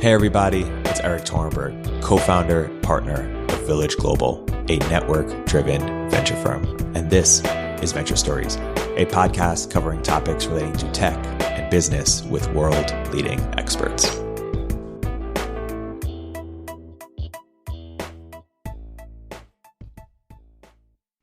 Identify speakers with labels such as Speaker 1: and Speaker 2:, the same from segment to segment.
Speaker 1: Hey everybody, it's Erik Torenberg, co-founder, partner of Village Global, a network-driven venture firm. And this is Venture Stories, a podcast covering topics relating to tech and business with world-leading experts.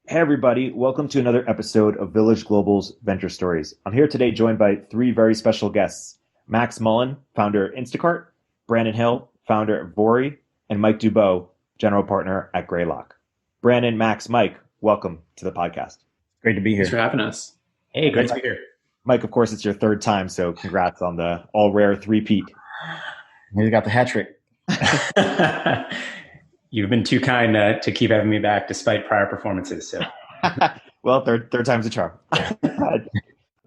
Speaker 1: Hey everybody, welcome to another episode of Village Global's Venture Stories. I'm here today joined by three very special guests: Max Mullen, founder of Instacart; Brandon Hill, founder of Vori; and Mike Duboe, general partner at Greylock. Brandon, Max, Mike, welcome to the podcast.
Speaker 2: Great to be here.
Speaker 3: Thanks for having us.
Speaker 2: Hey, great to be here.
Speaker 1: Mike, of course, it's your third time, so congrats on the all-rare three-peat.
Speaker 2: You got the hat trick.
Speaker 3: You've been too kind to keep having me back despite prior performances. So,
Speaker 1: well, third time's a charm.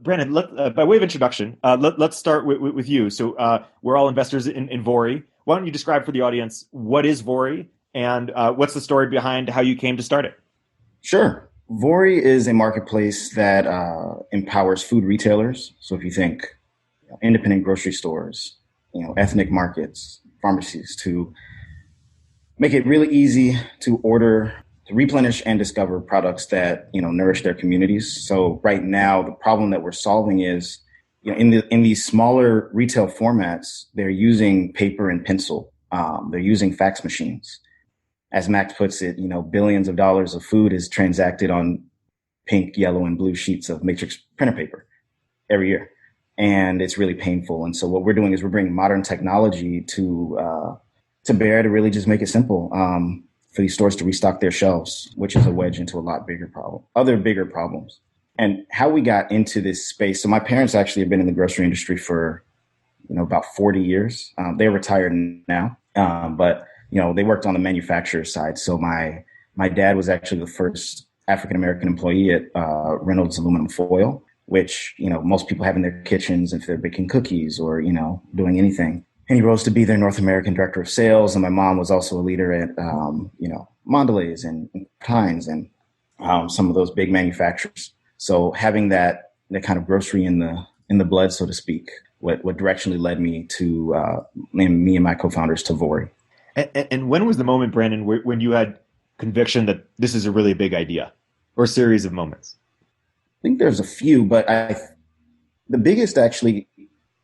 Speaker 1: Brandon, by way of introduction, let's start with you. So we're all investors in Vori. Why don't you describe for the audience what is Vori and what's the story behind how you came to start it?
Speaker 2: Sure. Vori is a marketplace that empowers food retailers. So if you think independent grocery stores, ethnic markets, pharmacies, to make it really easy to order, to replenish and discover products that, nourish their communities. So right now, the problem that we're solving is, in these smaller retail formats, they're using paper and pencil. They're using fax machines. As Max puts it, billions of dollars of food is transacted on pink, yellow, and blue sheets of matrix printer paper every year. And it's really painful. And so what we're doing is we're bringing modern technology to bear to really just make it simple for these stores to restock their shelves, which is a wedge into a lot bigger problem, other bigger problems. And how we got into this space. So my parents actually have been in the grocery industry for, about 40 years. They're retired now, but they worked on the manufacturer side. So my dad was actually the first African-American employee at Reynolds Aluminum Foil, which, most people have in their kitchens if they're baking cookies or, doing anything. And he rose to be their North American director of sales. And my mom was also a leader at, Mondelez and Heinz and some of those big manufacturers. So having that kind of grocery in the blood, so to speak, what directionally led me to me and my co-founders to Vori.
Speaker 1: And when was the moment, Brandon, when you had conviction that this is a really big idea, or a series of moments?
Speaker 2: I think there's a few, but the biggest actually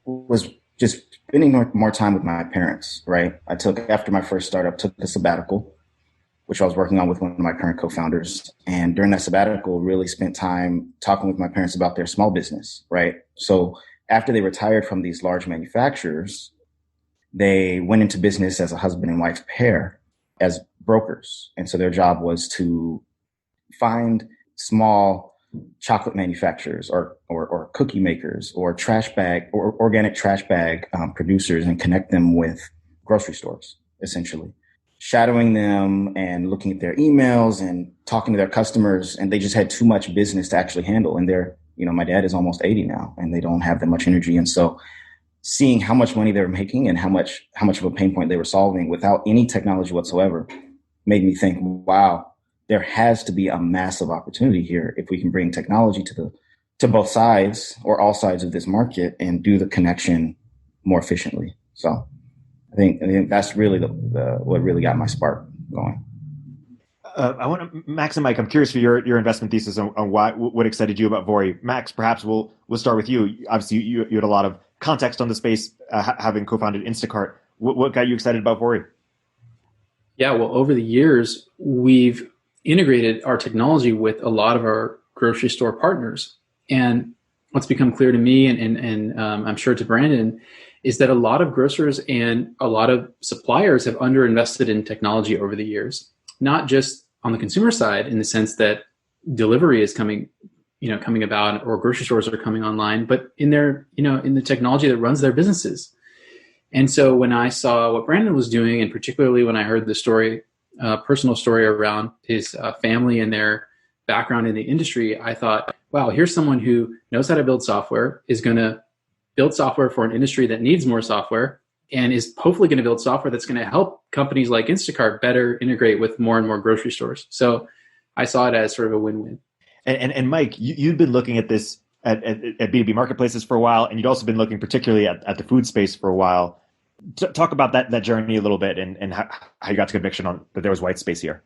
Speaker 2: was just spending more time with my parents, right? After my first startup, took a sabbatical, which I was working on with one of my current co-founders. And during that sabbatical, really spent time talking with my parents about their small business, right? So after they retired from these large manufacturers, they went into business as a husband and wife pair as brokers. And so their job was to find small chocolate manufacturers or cookie makers or trash bag or organic trash bag producers and connect them with grocery stores, essentially. Shadowing them and looking at their emails and talking to their customers. And they just had too much business to actually handle. And my dad is almost 80 now and they don't have that much energy. And so seeing how much money they were making and how much of a pain point they were solving without any technology whatsoever made me think, wow, there has to be a massive opportunity here if we can bring technology to both sides or all sides of this market and do the connection more efficiently. So I think that's really what really got my spark going.
Speaker 1: I want to, Max and Mike, I'm curious for your investment thesis on what excited you about Vori. Max, perhaps we'll start with you. Obviously, you had a lot of context on the space, having co-founded Instacart. What got you excited about Vori?
Speaker 3: Yeah, well, over the years, we've integrated our technology with a lot of our grocery store partners. And what's become clear to me and I'm sure to Brandon is that a lot of grocers and a lot of suppliers have underinvested in technology over the years, not just on the consumer side in the sense that delivery is coming about or grocery stores are coming online, but in their, in the technology that runs their businesses. And so when I saw what Brandon was doing, and particularly when I heard the story, personal story around his family and their background in the industry, I thought, wow, here's someone who knows how to build software, is going to build software for an industry that needs more software, and is hopefully going to build software that's going to help companies like Instacart better integrate with more and more grocery stores. So I saw it as sort of a win-win.
Speaker 1: And Mike, you'd been looking at this at B2B marketplaces for a while, and you'd also been looking particularly at the food space for a while. Talk about that journey a little bit and how you got to conviction on that there was white space here.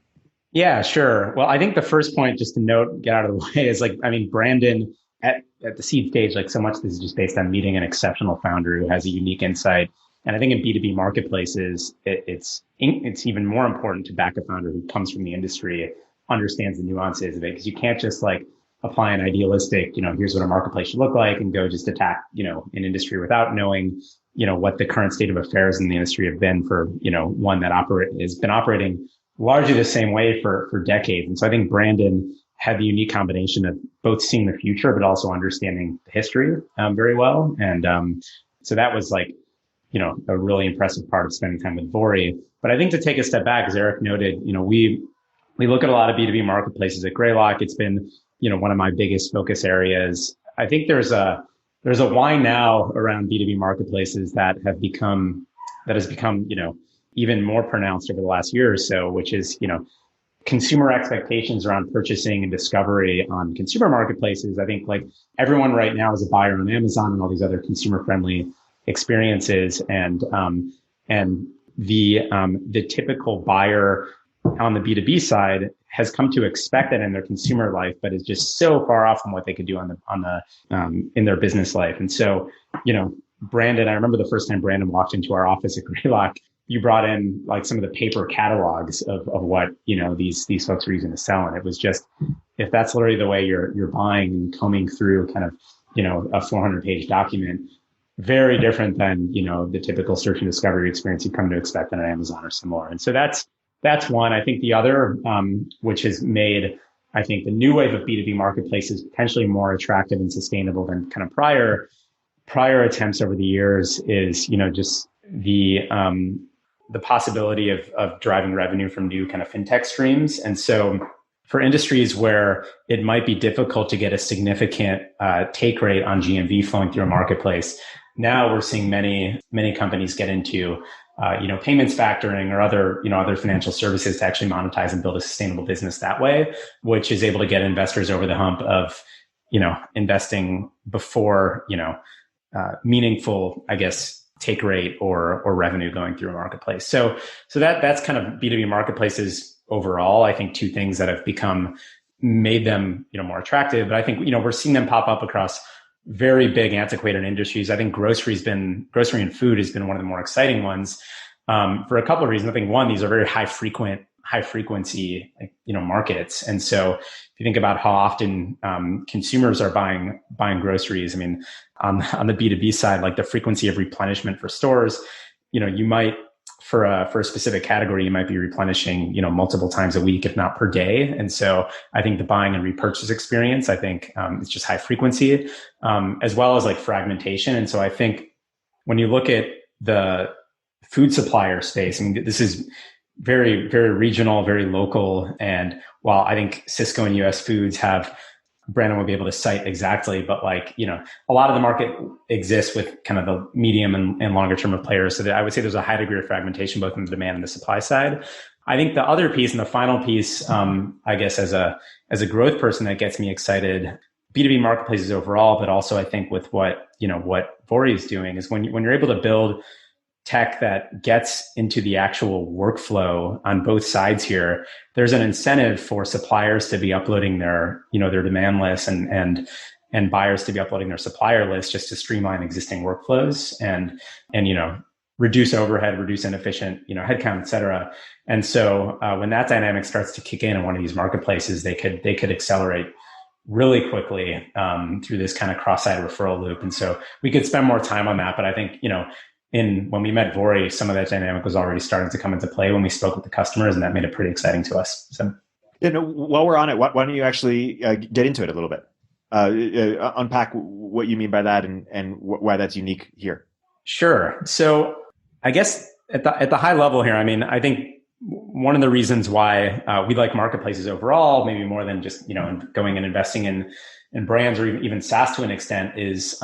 Speaker 4: Yeah, sure. Well, I think the first point, just to note, get out of the way, is like, I mean, Brandon at the seed stage, like so much of this is just based on meeting an exceptional founder who has a unique insight. And I think in B2B marketplaces, it's even more important to back a founder who comes from the industry, understands the nuances of it, because you can't just like apply an idealistic, here's what a marketplace should look like and go just attack, an industry without knowing, what the current state of affairs in the industry have been for, one that has been operating largely the same way for decades. And so I think Brandon had the unique combination of both seeing the future, but also understanding the history very well. And so that was like, a really impressive part of spending time with Vori. But I think to take a step back, as Erik noted, we look at a lot of B2B marketplaces at Greylock. It's been, one of my biggest focus areas. I think there's a why now around B2B marketplaces that has become, even more pronounced over the last year or so, which is, consumer expectations around purchasing and discovery on consumer marketplaces. I think like everyone right now is a buyer on Amazon and all these other consumer friendly experiences. And the typical buyer on the B2B side has come to expect that in their consumer life, but is just so far off from what they could do in their business life. And so, Brandon, I remember the first time Brandon walked into our office at Greylock, you brought in like some of the paper catalogs of what, these folks were using to sell. And it was just, if that's literally the way you're buying and combing through kind of, a 400-page document, very different than, the typical search and discovery experience you come to expect on Amazon or similar. And so that's one. I think the other, which has made, I think, the new wave of B2B marketplaces potentially more attractive and sustainable than kind of prior attempts over the years is, just the possibility of driving revenue from new kind of fintech streams. And so for industries where it might be difficult to get a significant take rate on GMV flowing through a marketplace, now we're seeing many companies get into payments factoring or other financial services to actually monetize and build a sustainable business that way, which is able to get investors over the hump of, investing before, meaningful, I guess, take rate or revenue going through a marketplace. So that's kind of B2B marketplaces overall. I think two things that have made them, more attractive, but I think, we're seeing them pop up across very big antiquated industries. I think grocery and food has been one of the more exciting ones, for a couple of reasons. I think one, these are very high frequency, markets. And so if you think about how often, consumers are buying groceries, I mean, on the B2B side, like the frequency of replenishment for stores, you might, for a specific category, you might be replenishing, multiple times a week, if not per day. And so I think the buying and repurchase experience, I think, it's just high frequency, as well as like fragmentation. And so I think when you look at the food supplier space, I mean, this is very, very regional, very local. And while I think Cisco and US Foods have, Brandon will be able to cite exactly, but like, a lot of the market exists with kind of the medium and longer term of players. So that I would say there's a high degree of fragmentation, both in the demand and the supply side. I think the other piece and the final piece, I guess as a growth person that gets me excited, B2B marketplaces overall, but also I think with what Vori is doing is when you're able to build tech that gets into the actual workflow on both sides here, there's an incentive for suppliers to be uploading their demand lists and buyers to be uploading their supplier list just to streamline existing workflows and reduce overhead, reduce inefficient, headcount, et cetera. And so when that dynamic starts to kick in one of these marketplaces, they could accelerate really quickly through this kind of cross-site referral loop. And so we could spend more time on that, but I think, when we met Vori, some of that dynamic was already starting to come into play when we spoke with the customers, and that made it pretty exciting to us. So,
Speaker 1: while we're on it, why don't you actually get into it a little bit? Unpack what you mean by that and why that's unique here.
Speaker 4: Sure. So I guess at the high level here, I mean, I think one of the reasons why we like marketplaces overall, maybe more than just going and investing in brands or even SaaS to an extent, is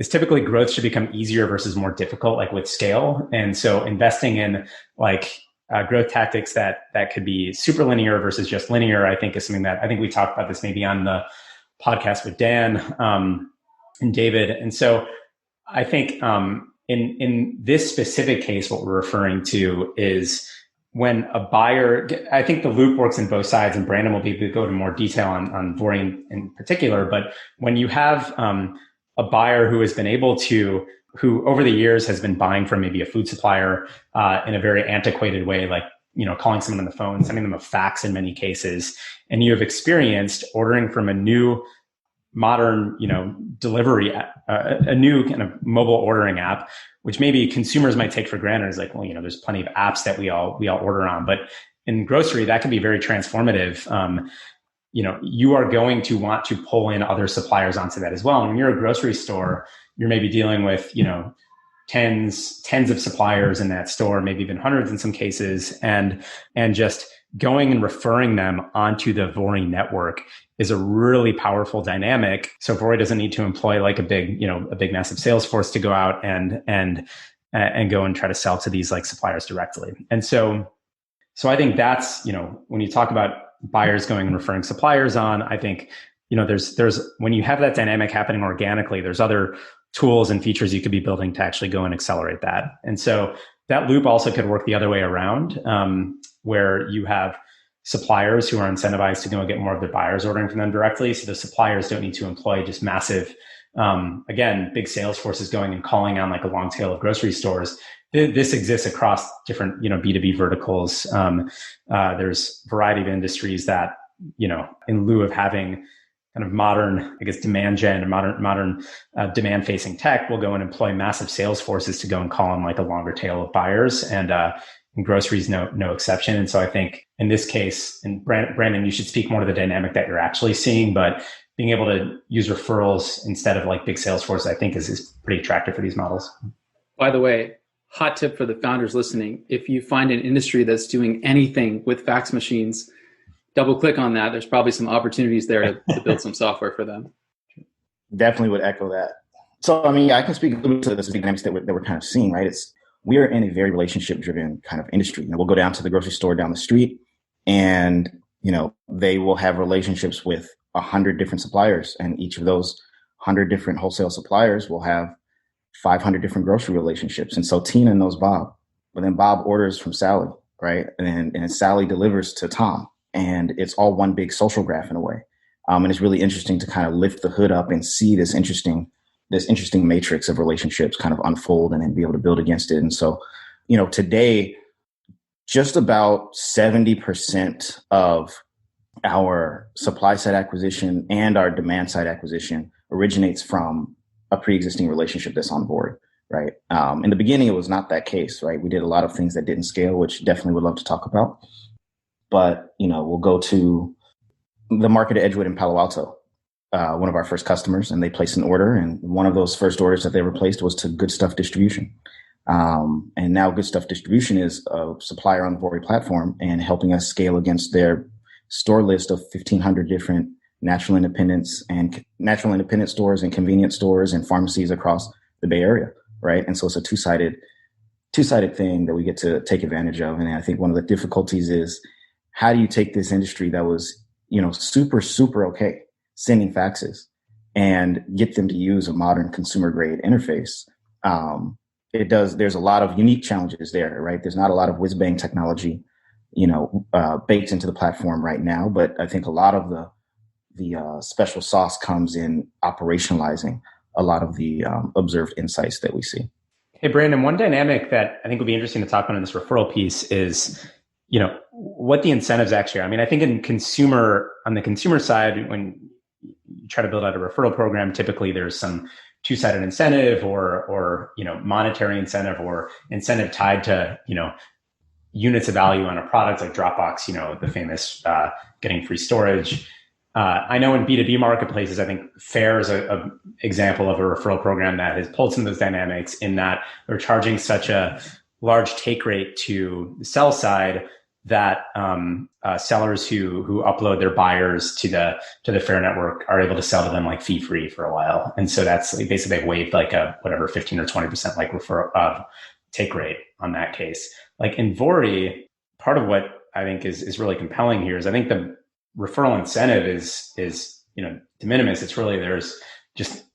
Speaker 4: typically growth should become easier versus more difficult, like with scale. And so investing in like growth tactics that could be super linear versus just linear, I think is something that I think we talked about this maybe on the podcast with Dan and David. And so I think in this specific case, what we're referring to is when a buyer, I think the loop works in both sides, and Brandon will be able to go into more detail on Vori in particular. But when you have a buyer who has been able to, who over the years has been buying from maybe a food supplier in a very antiquated way, like, calling someone on the phone, sending them a fax in many cases, and you have experienced ordering from a new modern, delivery, a new kind of mobile ordering app, which maybe consumers might take for granted. Is like, well, there's plenty of apps that we all order on, but in grocery, that can be very transformative. You are going to want to pull in other suppliers onto that as well. And when you're a grocery store, you're maybe dealing with, tens of suppliers in that store, maybe even hundreds in some cases, and just going and referring them onto the Vori network is a really powerful dynamic. So Vori doesn't need to employ like a big massive sales force to go out and go and try to sell to these like suppliers directly. And so I think that's, when you talk about buyers going and referring suppliers on, I think, there's when you have that dynamic happening organically, there's other tools and features you could be building to actually go and accelerate that. And so that loop also could work the other way around, where you have suppliers who are incentivized to go and get more of their buyers ordering from them directly. So the suppliers don't need to employ just massive, big sales forces going and calling on like a long tail of grocery stores. This exists across different, B2B verticals. There's a variety of industries that, in lieu of having kind of modern, demand gen and modern demand-facing tech, will go and employ massive sales forces to go and call on like a longer tail of buyers, and groceries no exception. And so I think in this case, and Brandon, you should speak more to the dynamic that you're actually seeing, but being able to use referrals instead of like big sales forces, I think is pretty attractive for these models.
Speaker 3: By the way, hot tip for the founders listening: if you find an industry that's doing anything with fax machines, double click on that. There's probably some opportunities there to build some software for them.
Speaker 2: Definitely would echo that. So, I can speak a little bit to the dynamics that we're kind of seeing, right? We are in a very relationship-driven kind of industry. We'll go down to the grocery store down the street, and, they will have relationships with 100 different suppliers, and each of those 100 different wholesale suppliers will have 500 different grocery relationships. And so Tina knows Bob, but then Bob orders from Sally, right? And Sally delivers to Tom. And it's all one big social graph in a way. And it's really interesting to kind of lift the hood up and see this interesting matrix of relationships kind of unfold and then be able to build against it. And so, today, just about 70% of our supply side acquisition and our demand side acquisition originates from a pre-existing relationship that's on board, right? In the beginning, it was not that case, right? We did a lot of things that didn't scale, which definitely would love to talk about. But, we'll go to the market at Edgewood in Palo Alto, one of our first customers, and they placed an order. And one of those first orders that they replaced was to Good Stuff Distribution. And now Good Stuff Distribution is a supplier on the Vori platform and helping us scale against their store list of 1,500 different natural independent stores and convenience stores and pharmacies across the Bay Area, right? And so it's a two-sided thing that we get to take advantage of. And I think one of the difficulties is, how do you take this industry that was, super, super okay sending faxes and get them to use a modern consumer grade interface? There's a lot of unique challenges there, right? There's not a lot of whiz bang technology, baked into the platform right now, but I think a lot of the special sauce comes in operationalizing a lot of the observed insights that we see.
Speaker 4: Hey, Brandon, one dynamic that I think would be interesting to talk about in this referral piece is, what the incentives actually are. I think on the consumer side, when you try to build out a referral program, typically there's some two-sided incentive or monetary incentive or incentive tied to, units of value on a product like Dropbox, the famous getting free storage. I know in B2B marketplaces, I think Fair is a example of a referral program that has pulled some of those dynamics in that they're charging such a large take rate to the sell side that sellers who upload their buyers to the Fair network are able to sell to them like fee free for a while. And so that's basically they've waived like a 15 or 20% like referral take rate on that case. Like in Vori, part of what I think is really compelling here is I think the referral incentive is de minimis. It's really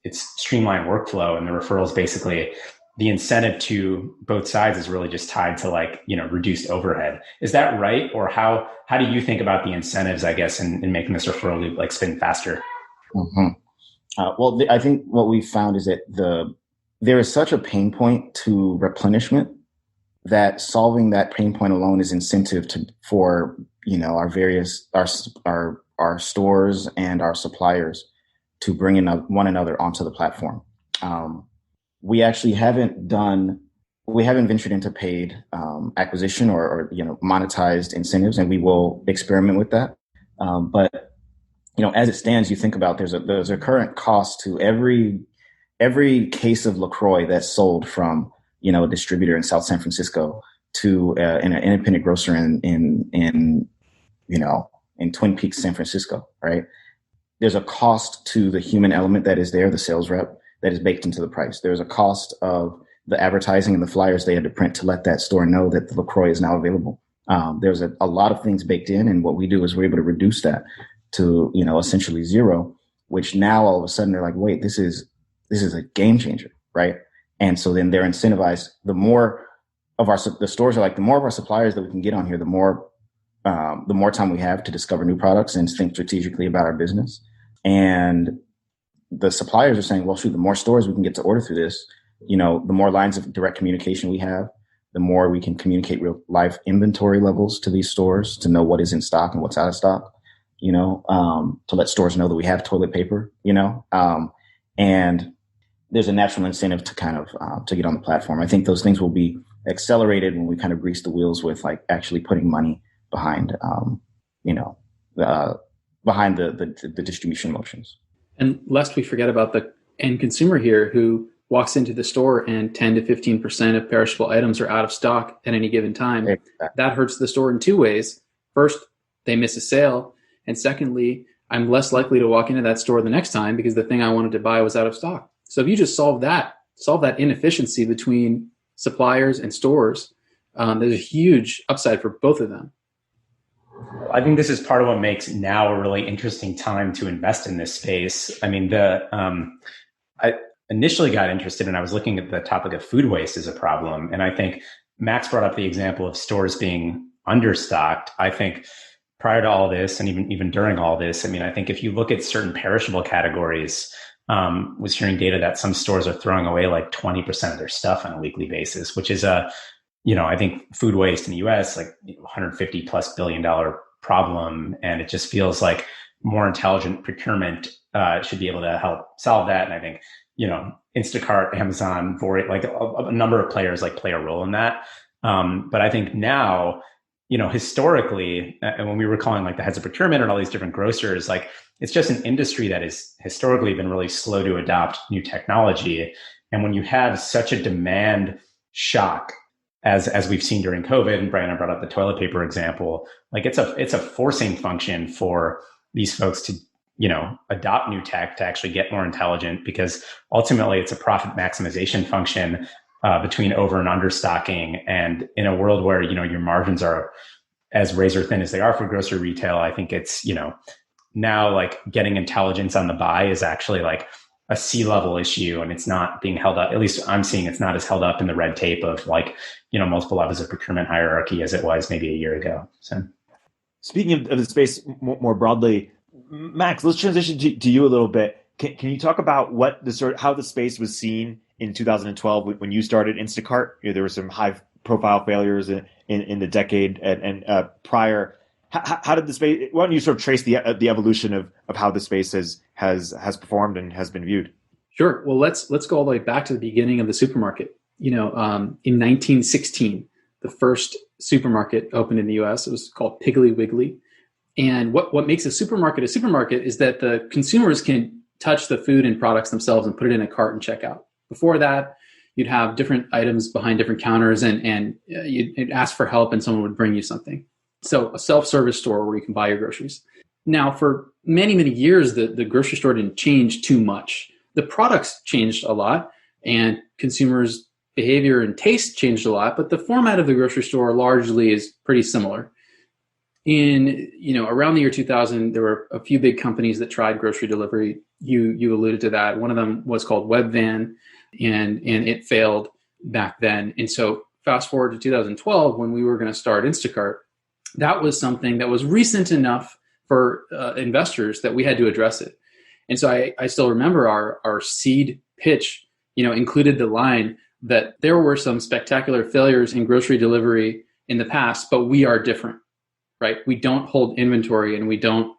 Speaker 4: it's streamlined workflow, and the referrals basically the incentive to both sides is really just tied to like, reduced overhead. Is that right? Or how do you think about the incentives, I guess, in making this referral loop like spin faster?
Speaker 2: Mm-hmm. Well, I think what we found is that there is such a pain point to replenishment that solving that pain point alone is incentive for our various our stores and our suppliers to bring in one another onto the platform. We actually haven't ventured into paid acquisition or monetized incentives, and we will experiment with that. But as it stands, you think about there's a current cost to every case of LaCroix that's sold from a distributor in South San Francisco to an independent grocer in Twin Peaks, San Francisco, right? There's a cost to the human element that is there, the sales rep, that is baked into the price. There's a cost of the advertising and the flyers they had to print to let that store know that the LaCroix is now available. There's a lot of things baked in, and what we do is we're able to reduce that to essentially zero, which now all of a sudden they're like, wait, this is a game changer, right? And so then they're incentivized. The more of the stores are like, the more of our suppliers that we can get on here, the more time we have to discover new products and think strategically about our business. And the suppliers are saying, well, shoot, the more stores we can get to order through this, the more lines of direct communication we have, the more we can communicate real life inventory levels to these stores to know what is in stock and what's out of stock, to let stores know that we have toilet paper, and there's a natural incentive to kind of to get on the platform. I think those things will be accelerated when we kind of grease the wheels with like actually putting money behind, behind the distribution motions. And
Speaker 3: lest we forget about the end consumer here who walks into the store and 10 to 15% of perishable items are out of stock at any given time.
Speaker 2: Exactly.
Speaker 3: That hurts the store in two ways. First, they miss a sale. And secondly, I'm less likely to walk into that store the next time because the thing I wanted to buy was out of stock. So if you just solve that inefficiency between suppliers and stores, there's a huge upside for both of them.
Speaker 4: I think this is part of what makes now a really interesting time to invest in this space. I mean, I initially got interested and I was looking at the topic of food waste as a problem. And I think Max brought up the example of stores being understocked. I think prior to all this and even during all this, I mean, I think if you look at certain perishable categories, was hearing data that some stores are throwing away like 20% of their stuff on a weekly basis, which is I think food waste in the US, like $150+ billion problem. And it just feels like more intelligent procurement should be able to help solve that. And I think, Instacart, Amazon, Vori, like a number of players like play a role in that. But I think now, historically, and when we were calling like the heads of procurement and all these different grocers, like it's just an industry that has historically been really slow to adopt new technology. And when you have such a demand shock, as we've seen during COVID, and Brandon brought up the toilet paper example, like it's a forcing function for these folks to, adopt new tech to actually get more intelligent, because ultimately it's a profit maximization function between over and under stocking. And in a world where, your margins are as razor thin as they are for grocery retail, I think it's, now like getting intelligence on the buy is actually like a C-level issue, and it's not being held up. At least I'm seeing it's not as held up in the red tape of like, multiple levels of procurement hierarchy as it was maybe a year ago. So,
Speaker 1: speaking of the space more broadly, Max, let's transition to you a little bit. Can you talk about what how the space was seen in 2012 when you started Instacart? There were some high-profile failures in the decade and prior. How did the space? Why don't you sort of trace the evolution of how the space has performed and has been viewed?
Speaker 3: Sure. Well, let's go all the way back to the beginning of the supermarket. In 1916, the first supermarket opened in the U.S. It was called Piggly Wiggly. And what makes a supermarket is that the consumers can touch the food and products themselves and put it in a cart and check out. Before that, you'd have different items behind different counters and you'd ask for help and someone would bring you something. So a self-service store where you can buy your groceries. Now, for many, many years, the grocery store didn't change too much. The products changed a lot and consumers' behavior and taste changed a lot, but the format of the grocery store largely is pretty similar. In, around the year 2000, there were a few big companies that tried grocery delivery. You alluded to that. One of them was called Webvan, and it failed. back then. And so fast forward to 2012, when we were going to start Instacart, that was something that was recent enough for investors that we had to address it. And so I still remember our seed pitch, included the line that there were some spectacular failures in grocery delivery in the past, but we are different, right? We don't hold inventory, and we don't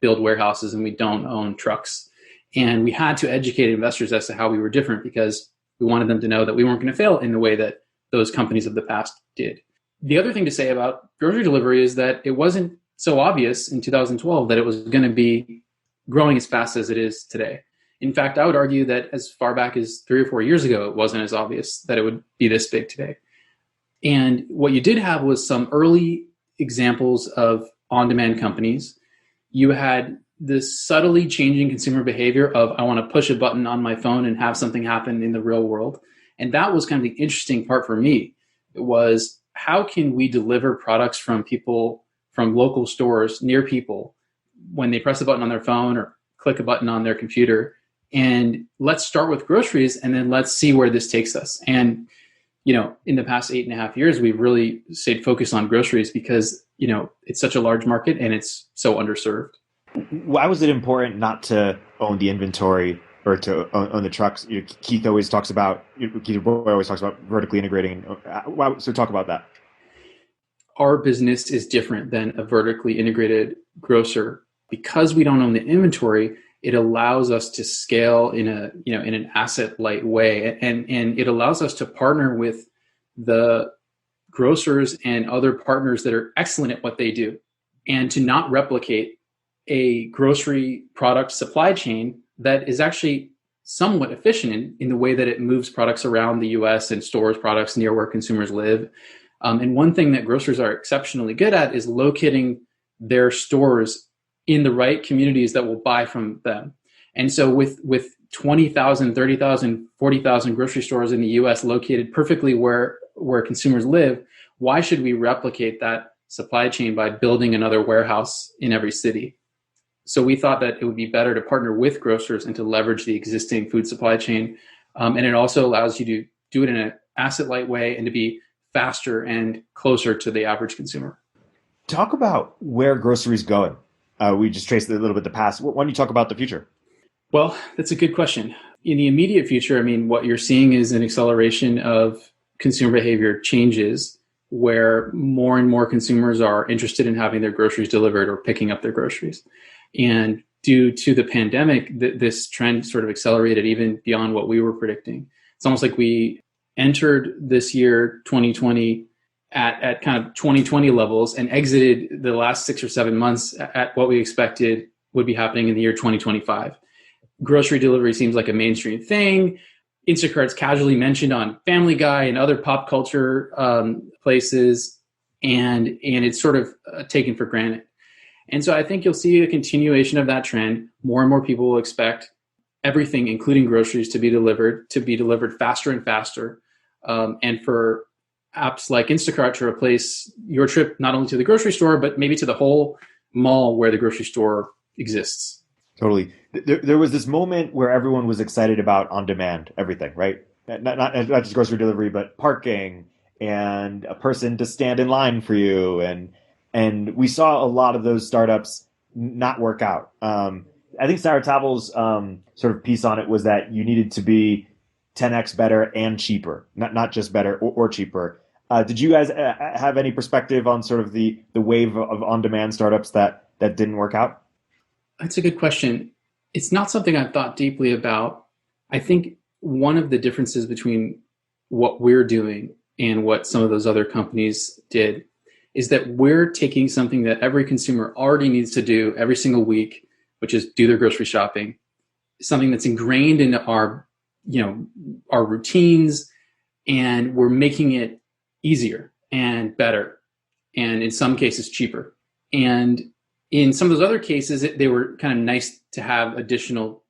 Speaker 3: build warehouses, and we don't own trucks. And we had to educate investors as to how we were different, because we wanted them to know that we weren't going to fail in the way that those companies of the past did. The other thing to say about grocery delivery is that it wasn't so obvious in 2012 that it was going to be growing as fast as it is today. In fact, I would argue that as far back as 3 or 4 years ago, it wasn't as obvious that it would be this big today. And what you did have was some early examples of on-demand companies. You had this subtly changing consumer behavior of, I want to push a button on my phone and have something happen in the real world. And that was kind of the interesting part for me. It was, how can we deliver products from people, from local stores near people, when they press a button on their phone or click a button on their computer? And let's start with groceries, and then let's see where this takes us. And, in the past 8.5 years, we've really stayed focused on groceries because, it's such a large market and it's so underserved.
Speaker 1: Why was it important not to own the inventory or to own the trucks? Keith Duboe always talks about vertically integrating. So talk about that.
Speaker 3: Our business is different than a vertically integrated grocer because we don't own the inventory. It allows us to scale in an asset light way, and it allows us to partner with the grocers and other partners that are excellent at what they do, and to not replicate a grocery product supply chain that is actually somewhat efficient in the way that it moves products around the US and stores products near where consumers live. And one thing that grocers are exceptionally good at is locating their stores in the right communities that will buy from them. And so with 20,000, 30,000, 40,000 grocery stores in the US located perfectly where consumers live, why should we replicate that supply chain by building another warehouse in every city? So we thought that it would be better to partner with grocers and to leverage the existing food supply chain. And it also allows you to do it in an asset light way and to be faster and closer to the average consumer.
Speaker 1: Talk about where groceries going. We just traced a little bit the past. Why don't you talk about the future?
Speaker 3: Well, that's a good question. In the immediate future, what you're seeing is an acceleration of consumer behavior changes where more and more consumers are interested in having their groceries delivered or picking up their groceries. And due to the pandemic, this trend sort of accelerated even beyond what we were predicting. It's almost like we entered this year, 2020, at kind of 2020 levels and exited the last 6 or 7 months at what we expected would be happening in the year 2025. Grocery delivery seems like a mainstream thing. Instacart's casually mentioned on Family Guy and other pop culture places, and it's sort of taken for granted. And so I think you'll see a continuation of that trend. More and more people will expect everything, including groceries, to be delivered faster and faster. And for apps like Instacart to replace your trip not only to the grocery store, but maybe to the whole mall where the grocery store exists.
Speaker 1: Totally. There was this moment where everyone was excited about on-demand everything, right? Not just grocery delivery, but parking and a person to stand in line for you. And we saw a lot of those startups not work out. I think Sarah Tavel's sort of piece on it was that you needed to be 10x better and cheaper, not just better or cheaper. Did you guys have any perspective on sort of the wave of on-demand startups that didn't work out?
Speaker 3: That's a good question. It's not something I've thought deeply about. I think one of the differences between what we're doing and what some of those other companies did is that we're taking something that every consumer already needs to do every single week, which is do their grocery shopping, something that's ingrained into our routines, and we're making it easier and better, and in some cases cheaper. And in some of those other cases, they were kind of nice to have additional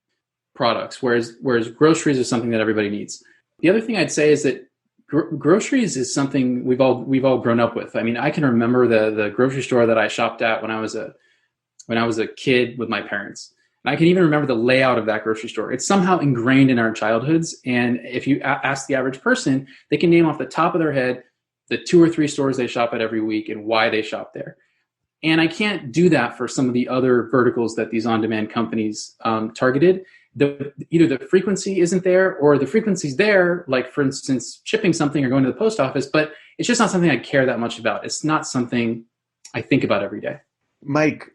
Speaker 3: products, whereas groceries is something that everybody needs. The other thing I'd say is that groceries is something we've all grown up with. I can remember the grocery store that I shopped at when I was a kid with my parents. And I can even remember the layout of that grocery store. It's somehow ingrained in our childhoods. And if you ask the average person, they can name off the top of their head the 2 or 3 stores they shop at every week and why they shop there. And I can't do that for some of the other verticals that these on-demand companies targeted. Either the frequency isn't there, or the frequency's there, like for instance, shipping something or going to the post office, but it's just not something I care that much about. It's not something I think about every day.
Speaker 1: Mike,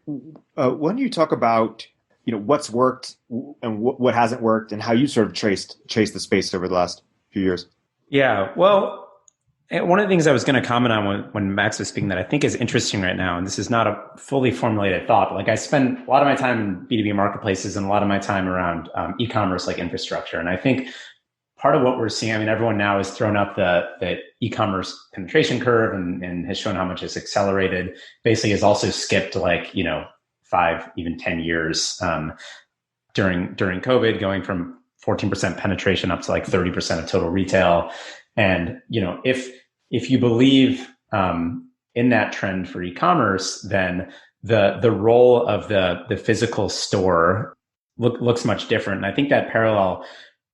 Speaker 1: when you talk about what's worked and what hasn't worked, and how you sort of chased the space over the last few years.
Speaker 4: Yeah, well, one of the things I was going to comment on when Max was speaking that I think is interesting right now, and this is not a fully formulated thought, but like I spend a lot of my time in B2B marketplaces and a lot of my time around e-commerce like infrastructure. And I think part of what we're seeing, I mean, everyone now has thrown up the e-commerce penetration curve and has shown how much it's accelerated, basically has also skipped 5, even 10 years during COVID, going from 14% penetration up to 30% of total retail. And, if you believe in that trend for e-commerce, then the role of the physical store looks much different. And I think that parallel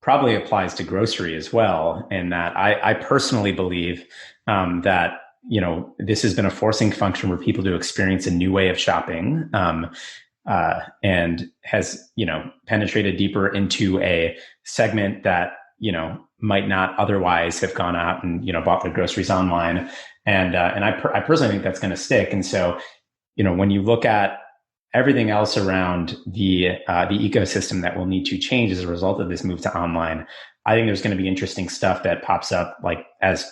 Speaker 4: probably applies to grocery as well, in that I personally believe that, this has been a forcing function for people to experience a new way of shopping, and has, penetrated deeper into a segment that, might not otherwise have gone out and, bought their groceries online. And I personally think that's going to stick. And so, when you look at everything else around the ecosystem that will need to change as a result of this move to online, I think there's going to be interesting stuff that pops up, as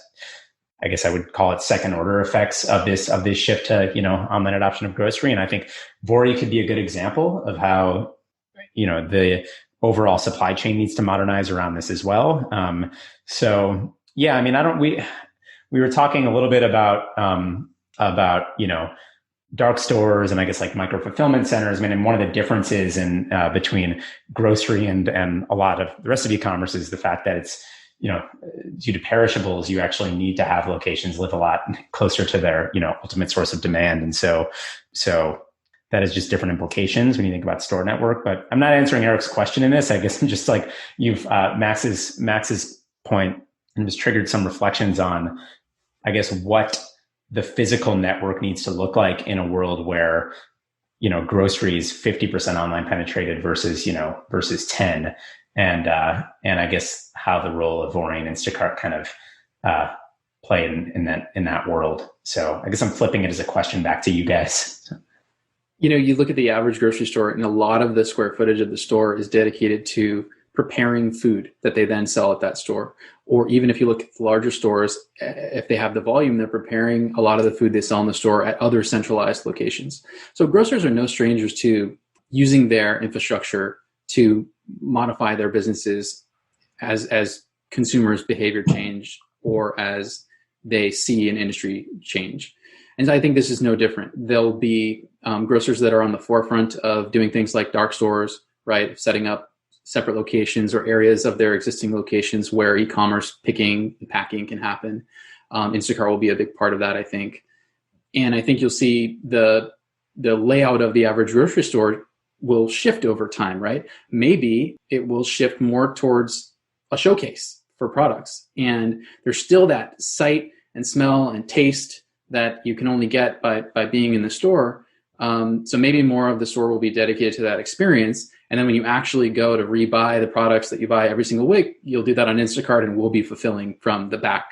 Speaker 4: I guess I would call it second order effects of this shift to, online adoption of grocery. And I think Vori could be a good example of how, the overall supply chain needs to modernize around this as well. So yeah, I mean, we were talking a little bit about, dark stores and I guess micro fulfillment centers. I mean, and one of the differences in between grocery and a lot of the rest of e-commerce is the fact that it's, due to perishables, you actually need to have locations live a lot closer to their, ultimate source of demand. And so that is just different implications when you think about store network. But I'm not answering Erik's question in this. I guess I'm just you've Max's point and just triggered some reflections on, I guess, what the physical network needs to look like in a world where, groceries 50% online penetrated versus 10. And I guess how the role of Vori and Instacart kind of play in that world. So I guess I'm flipping it as a question back to you guys.
Speaker 3: You look at the average grocery store, and a lot of the square footage of the store is dedicated to preparing food that they then sell at that store. Or even if you look at the larger stores, if they have the volume, they're preparing a lot of the food they sell in the store at other centralized locations. So grocers are no strangers to using their infrastructure to modify their businesses as consumers' behavior change or as they see an industry change. And I think this is no different. There'll be grocers that are on the forefront of doing things like dark stores, right? Setting up separate locations or areas of their existing locations where e-commerce picking and packing can happen. Instacart will be a big part of that, I think. And I think you'll see the layout of the average grocery store will shift over time, right? Maybe it will shift more towards a showcase for products. And there's still that sight and smell and taste that you can only get by being in the store. So maybe more of the store will be dedicated to that experience. And then when you actually go to rebuy the products that you buy every single week, you'll do that on Instacart and we'll be fulfilling from the back,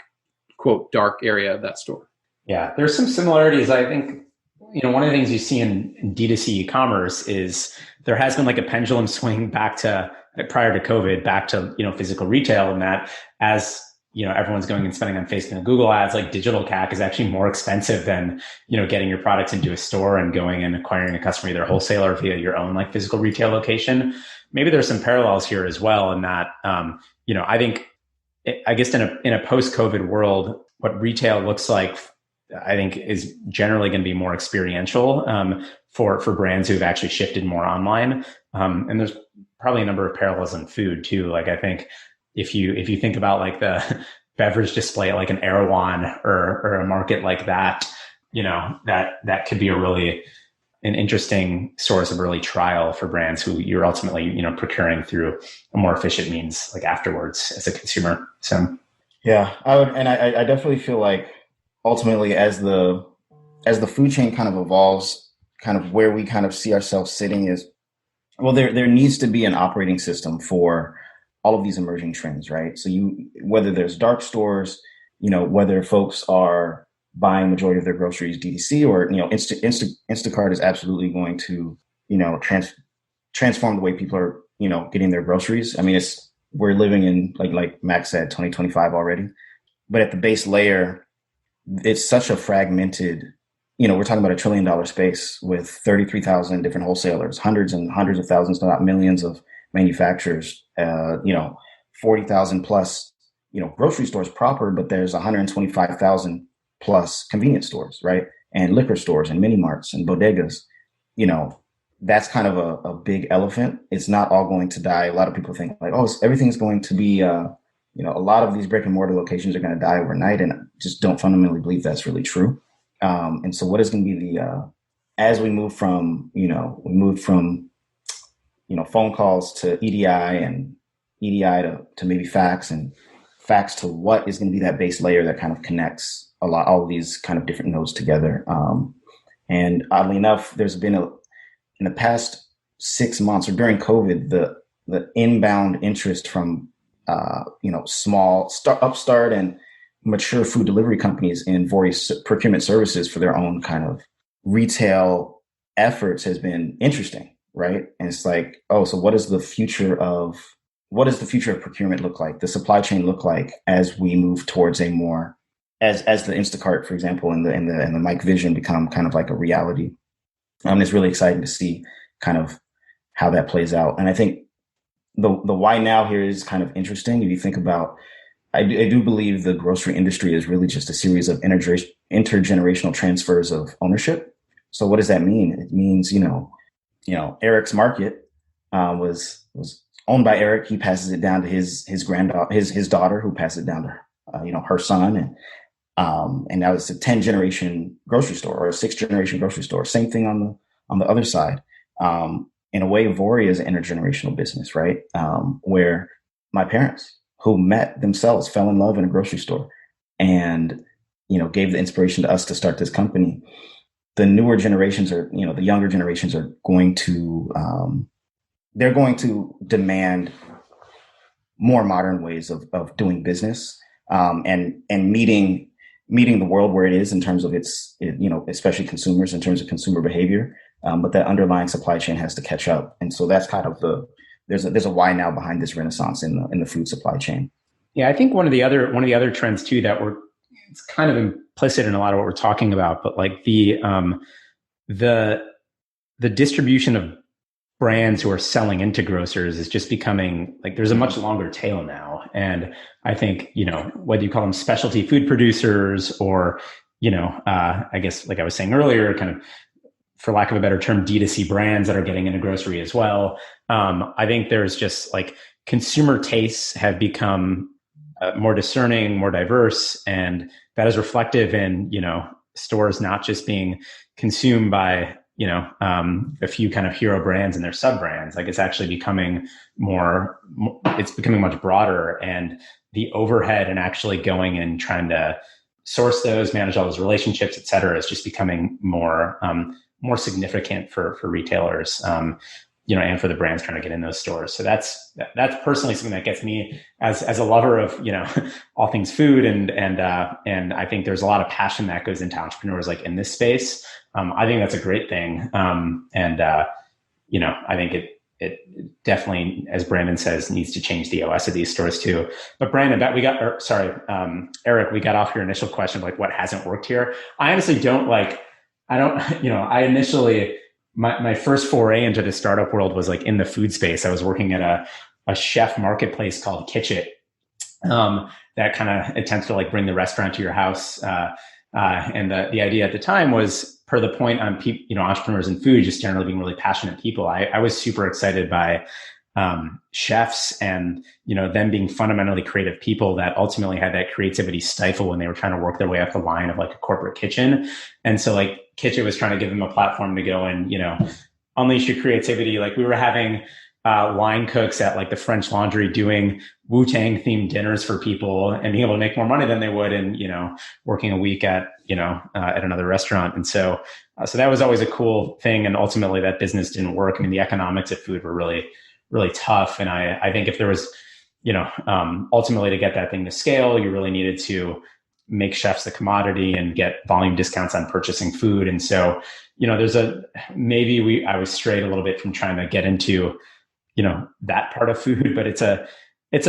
Speaker 3: quote, dark area of that store.
Speaker 4: Yeah, there's some similarities. I think, one of the things you see in D2C e-commerce is there has been a pendulum swing back to prior to COVID, back to, physical retail, and that as everyone's going and spending on Facebook and Google ads, digital CAC is actually more expensive than, getting your products into a store and going and acquiring a customer, either wholesale or via your own physical retail location. Maybe there's some parallels here as well in that, I think, I guess in a post-COVID world, what retail looks like, I think is generally going to be more experiential, for brands who've actually shifted more online. And there's probably a number of parallels in food too. I think, if you think about the beverage display at an Erewhon or a market like that, that could be a really an interesting source of early trial for brands who you're ultimately, procuring through a more efficient means like afterwards as a consumer. So
Speaker 2: yeah, I definitely feel like ultimately as the food chain kind of evolves, kind of where we kind of see ourselves sitting is, well, there needs to be an operating system for all of these emerging trends, right? So whether there's dark stores, whether folks are buying majority of their groceries DTC, or Instacart is absolutely going to transform the way people are getting their groceries. I mean, we're living in like Max said, 2025 already, but at the base layer, it's such a fragmented. We're talking about $1 trillion space with 33,000 different wholesalers, hundreds and hundreds of thousands, not millions of manufacturers. 40,000 plus grocery stores proper, but there's 125,000 plus convenience stores, right? And liquor stores and mini marts and bodegas. That's kind of a big elephant. It's not all going to die. A lot of people think like, oh, everything's going to be, a lot of these brick and mortar locations are going to die overnight, and I just don't fundamentally believe that's really true. And so what is going to be as we move from, phone calls to EDI and EDI to maybe fax, and fax to what is going to be that base layer that kind of connects all of these kind of different nodes together. And oddly enough, there's been in the past 6 months or during COVID, the inbound interest from, small upstart and mature food delivery companies in Vori procurement services for their own kind of retail efforts has been interesting, right? And it's like, oh, so what does the future of procurement look like? The supply chain look like as we move towards a more, as the Instacart, for example, and the Mike vision become kind of like a reality. It's really exciting to see kind of how that plays out. And I think the why now here is kind of interesting. If you think about, I do believe the grocery industry is really just a series of intergenerational transfers of ownership. So what does that mean? It means, Erik's Market was owned by Erik. He passes it down to his granddaughter, his daughter, who passes it down to her son, and now it's a 10 generation grocery store or a 6th generation grocery store. Same thing on the other side. In a way, Vori is an intergenerational business, right? Where my parents, who met themselves, fell in love in a grocery store, and gave the inspiration to us to start this company. The newer generations the younger generations are going to they're going to demand more modern ways of doing business, and meeting the world where it is in terms of especially consumers, in terms of consumer behavior. But that underlying supply chain has to catch up. And so that's kind of there's a why now behind this renaissance in the food supply chain.
Speaker 4: Yeah, I think one of the other trends too it's kind of implicit in a lot of what we're talking about, but like the distribution of brands who are selling into grocers is just becoming like there's a much longer tail now. And I think, whether you call them specialty food producers or, I guess like I was saying earlier, kind of, for lack of a better term, D2C brands that are getting into grocery as well. I think there's just like consumer tastes have become more discerning, more diverse, and that is reflective in, stores not just being consumed by, a few kind of hero brands and their sub brands. Like it's actually becoming it's becoming much broader, and the overhead and actually going and trying to source those, manage all those relationships, et cetera, is just becoming more significant for retailers, and for the brands trying to get in those stores. So that's personally something that gets me as a lover of, all things food. And I think there's a lot of passion that goes into entrepreneurs like in this space. I think that's a great thing. I think it definitely, as Brandon says, needs to change the OS of these stores too. But Brandon, Erik, we got off your initial question of like what hasn't worked here. I honestly I initially, my first foray into the startup world was like in the food space. I was working at a chef marketplace called Kitchit, that kind of attempts to like bring the restaurant to your house. And the idea at the time was, per the point on entrepreneurs in food, just generally being really passionate people. I was super excited by chefs and, them being fundamentally creative people that ultimately had that creativity stifle when they were trying to work their way up the line of like a corporate kitchen. And so like Kitchen was trying to give them a platform to go and, unleash your creativity. Like we were having line cooks at like the French Laundry doing Wu-Tang themed dinners for people and being able to make more money than they would in, working a week at another restaurant. And so that was always a cool thing. And ultimately that business didn't work. I mean, the economics of food were really, really tough. And I think if there was, ultimately to get that thing to scale, you really needed to make chefs the commodity and get volume discounts on purchasing food. And so, I was strayed a little bit from trying to get into, that part of food, but it's a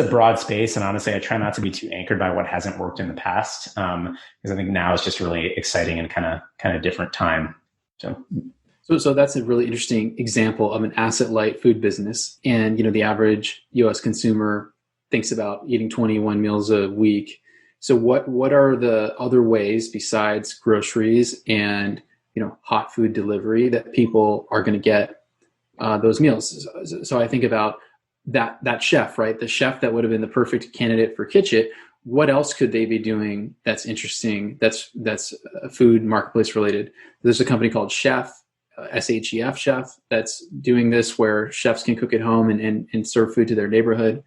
Speaker 4: broad space. And honestly, I try not to be too anchored by what hasn't worked in the past. Because I think now is just really exciting and kind of different time.
Speaker 3: So that's a really interesting example of an asset light food business. And, the average US consumer thinks about eating 21 meals a week. So what are the other ways besides groceries and, hot food delivery that people are going to get those meals? So I think about that chef, right? The chef that would have been the perfect candidate for Kitchen. What else could they be doing that's interesting? That's food marketplace related. There's a company called Chef, SHEF Chef, that's doing this where chefs can cook at home and serve food to their neighborhood.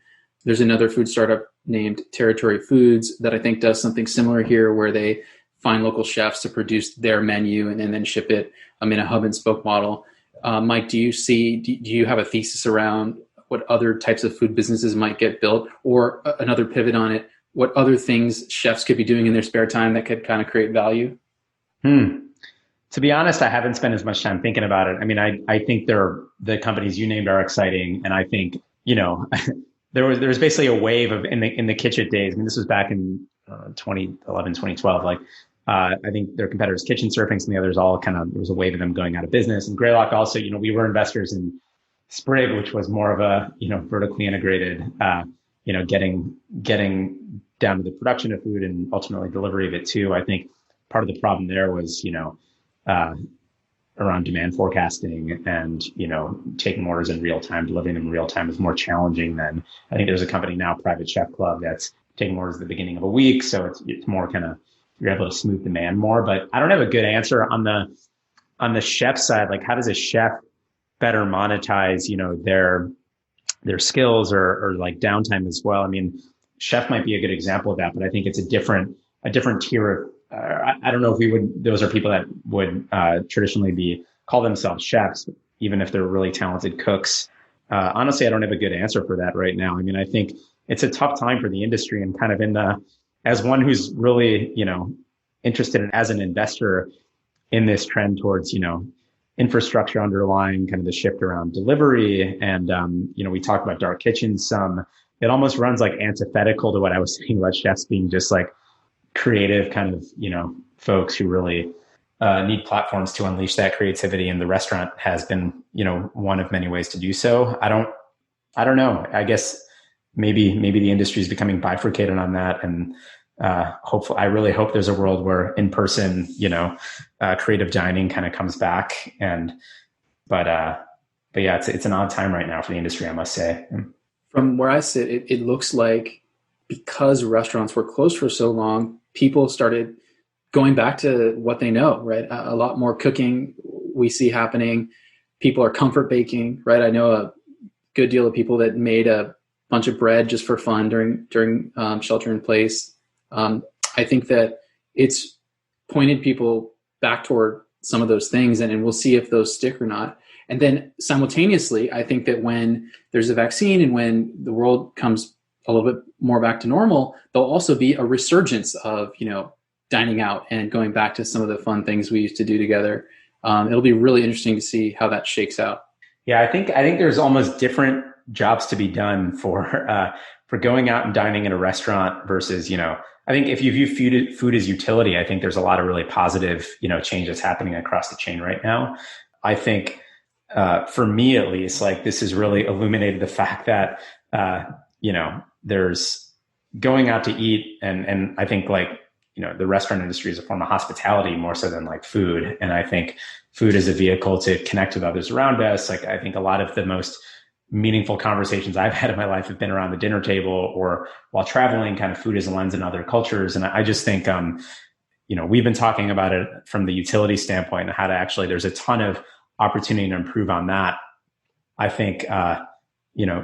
Speaker 3: There's another food startup named Territory Foods that I think does something similar here, where they find local chefs to produce their menu and then ship it in a hub and spoke model. Mike, do you have a thesis around what other types of food businesses might get built, or another pivot on it? What other things chefs could be doing in their spare time that could kind of create value?
Speaker 4: To be honest, I haven't spent as much time thinking about it. I mean, I think the companies you named are exciting. And I think, there was basically a wave of in the Kitchen days. I mean, this was back in 2011, 2012. Like, I think their competitors, Kitchen Surfing, and the others all there was a wave of them going out of business. And Greylock also, we were investors in Sprig, which was more of a, vertically integrated, getting down to the production of food and ultimately delivery of it too. I think part of the problem there was, around demand forecasting and, taking orders in real time, delivering them in real time is more challenging than, I think there's a company now, Private Chef Club, that's taking orders at the beginning of a week. So it's more you're able to smooth demand more. But I don't have a good answer on the chef side. Like, how does a chef better monetize, their skills or like downtime as well? I mean, chef might be a good example of that, but I think it's a different tier of, I don't know if those are people that would traditionally call themselves chefs, even if they're really talented cooks. Honestly, I don't have a good answer for that right now. I mean, I think it's a tough time for the industry, and kind of as one who's really, interested in, as an investor in this trend towards, infrastructure underlying kind of the shift around delivery. And, we talk about dark kitchens some. It almost runs like antithetical to what I was saying about chefs being just like creative kind of, folks who really need platforms to unleash that creativity. And the restaurant has been, one of many ways to do so. I don't know. I guess maybe the industry is becoming bifurcated on that. And hopefully, I really hope there's a world where in-person, creative dining kind of comes back. But yeah, it's an odd time right now for the industry, I must say.
Speaker 3: From where I sit, it looks like because restaurants were closed for so long, people started going back to what they know, right? A lot more cooking we see happening. People are comfort baking, right? I know a good deal of people that made a bunch of bread just for fun during shelter in place. I think that it's pointed people back toward some of those things, and we'll see if those stick or not. And then simultaneously, I think that when there's a vaccine and when the world comes a little bit more back to normal, there'll also be a resurgence of, dining out and going back to some of the fun things we used to do together. It'll be really interesting to see how that shakes out.
Speaker 4: Yeah, I think there's almost different jobs to be done for going out and dining in a restaurant versus, I think if you view food as utility, I think there's a lot of really positive, changes happening across the chain right now. I think for me, at least, like this has really illuminated the fact that, there's going out to eat. And I think the restaurant industry is a form of hospitality more so than like food. And I think food is a vehicle to connect with others around us. Like, I think a lot of the most meaningful conversations I've had in my life have been around the dinner table or while traveling, kind of food as a lens in other cultures. And I just think, we've been talking about it from the utility standpoint and how to actually, there's a ton of opportunity to improve on that. I think,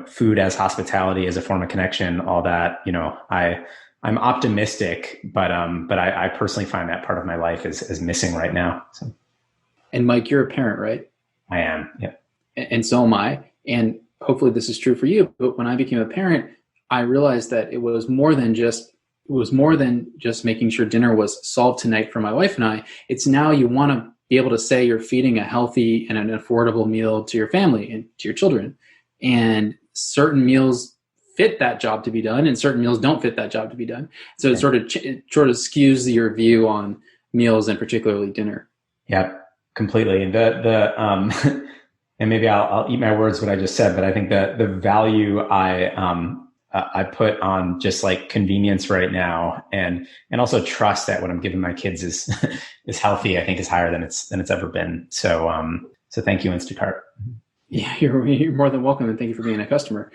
Speaker 4: food as hospitality, as a form of connection, all that, I'm optimistic, but I personally find that part of my life is missing right now. So.
Speaker 3: And Mike, you're a parent, right?
Speaker 4: I am. Yeah.
Speaker 3: And so am I. And hopefully this is true for you. But when I became a parent, I realized that it was more than just making sure dinner was solved tonight for my wife and I. It's now you want to be able to say you're feeding a healthy and an affordable meal to your family and to your children. And certain meals fit that job to be done, and certain meals don't fit that job to be done. So it sort of skews your view on meals, and particularly dinner.
Speaker 4: Yeah, completely. And and maybe I'll eat my words what I just said, but I think that the value I put on just like convenience right now, and also trust that what I'm giving my kids is is healthy, I think is higher than it's ever been. So thank you, Instacart.
Speaker 3: Yeah, you're more than welcome, and thank you for being a customer.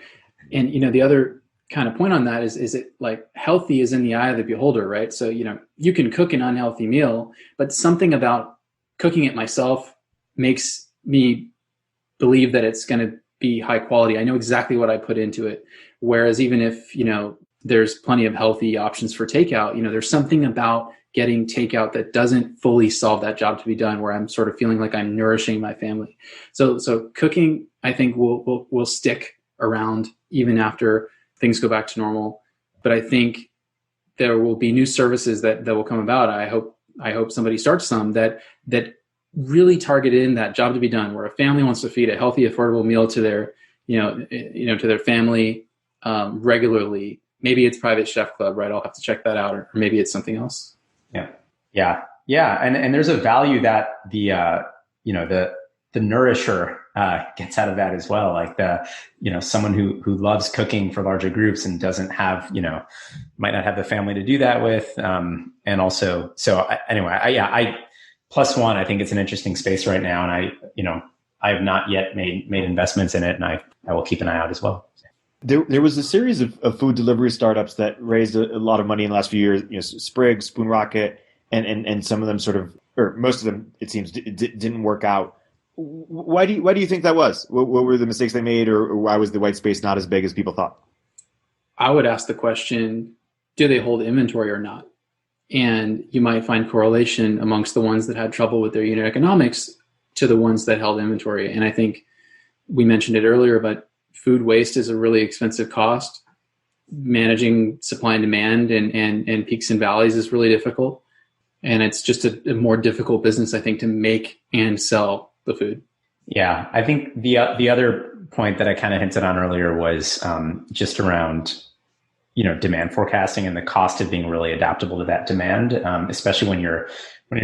Speaker 3: And the other kind of point on that is it like healthy is in the eye of the beholder, right? So you can cook an unhealthy meal, but something about cooking it myself makes me believe that it's going to be high quality. I know exactly what I put into it. Whereas even if there's plenty of healthy options for takeout, there's something about getting takeout that doesn't fully solve that job to be done, where I'm sort of feeling like I'm nourishing my family. So cooking, I think will stick around even after things go back to normal. But I think there will be new services that will come about. I hope somebody starts some that really target in that job to be done, where a family wants to feed a healthy, affordable meal to their, to their family regularly. Maybe it's Private Chef Club, right? I'll have to check that out, or maybe it's something else.
Speaker 4: Yeah. And there's a value that the nourisher gets out of that as well. Like someone who loves cooking for larger groups and doesn't have, might not have the family to do that with. And also, I plus one, I think it's an interesting space right now. And I have not yet made investments in it, and I will keep an eye out as well.
Speaker 1: There was a series of food delivery startups that raised a lot of money in the last few years. Sprig, Spoon Rocket, and some of them or most of them, it seems, didn't work out. Why do you think that was? What were the mistakes they made, or why was the white space not as big as people thought?
Speaker 3: I would ask the question, do they hold inventory or not? And you might find correlation amongst the ones that had trouble with their unit economics to the ones that held inventory. And I think we mentioned it earlier, but food waste is a really expensive cost. Managing supply and demand and peaks and valleys is really difficult. And it's just a more difficult business, I think, to make and sell the food.
Speaker 4: Yeah, I think the other point that I kind of hinted on earlier was just around, demand forecasting and the cost of being really adaptable to that demand, especially when you're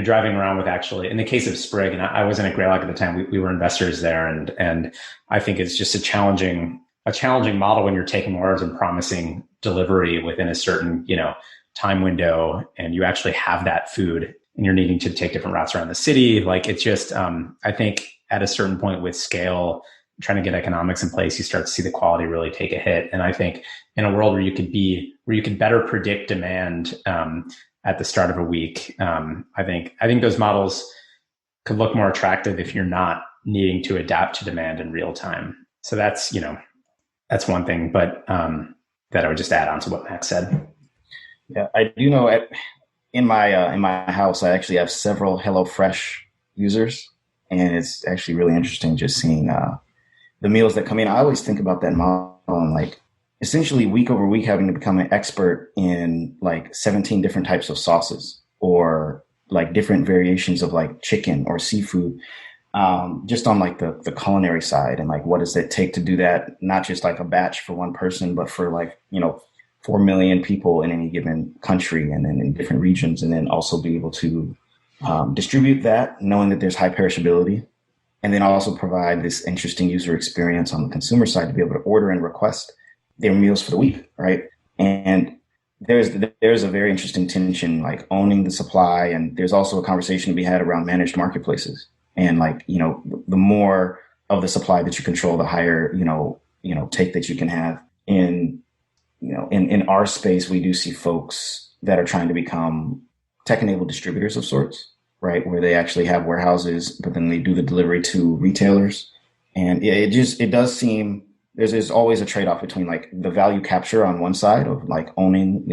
Speaker 4: driving around with actually, in the case of Sprig, and I wasn't at Greylock at the time, we were investors there. And I think it's just a challenging model when you're taking orders and promising delivery within a certain, time window, and you actually have that food and you're needing to take different routes around the city. Like it's just, I think at a certain point with scale, trying to get economics in place, you start to see the quality really take a hit. And I think in a world where you could better predict demand, at the start of a week, I think those models could look more attractive if you're not needing to adapt to demand in real time. So that's one thing, but that I would just add on to what Max said.
Speaker 2: Yeah, I do know in my house, I actually have several HelloFresh users, and it's actually really interesting just seeing the meals that come in. I always think about that model and like essentially week over week having to become an expert in like 17 different types of sauces or like different variations of like chicken or seafood, just on like the culinary side, and like what does it take to do that? Not just like a batch for one person, but for like 4 million people in any given country and then in different regions, and then also be able to distribute that, knowing that there's high perishability, and then also provide this interesting user experience on the consumer side to be able to order and request their meals for the week, right? And there's a very interesting tension, like owning the supply, and there's also a conversation to be had around managed marketplaces. And like, the more of the supply that you control, the higher, take that you can have. In our space, we do see folks that are trying to become tech-enabled distributors of sorts, right? Where they actually have warehouses, but then they do the delivery to retailers. And it does seem there's always a trade-off between like the value capture on one side of like owning,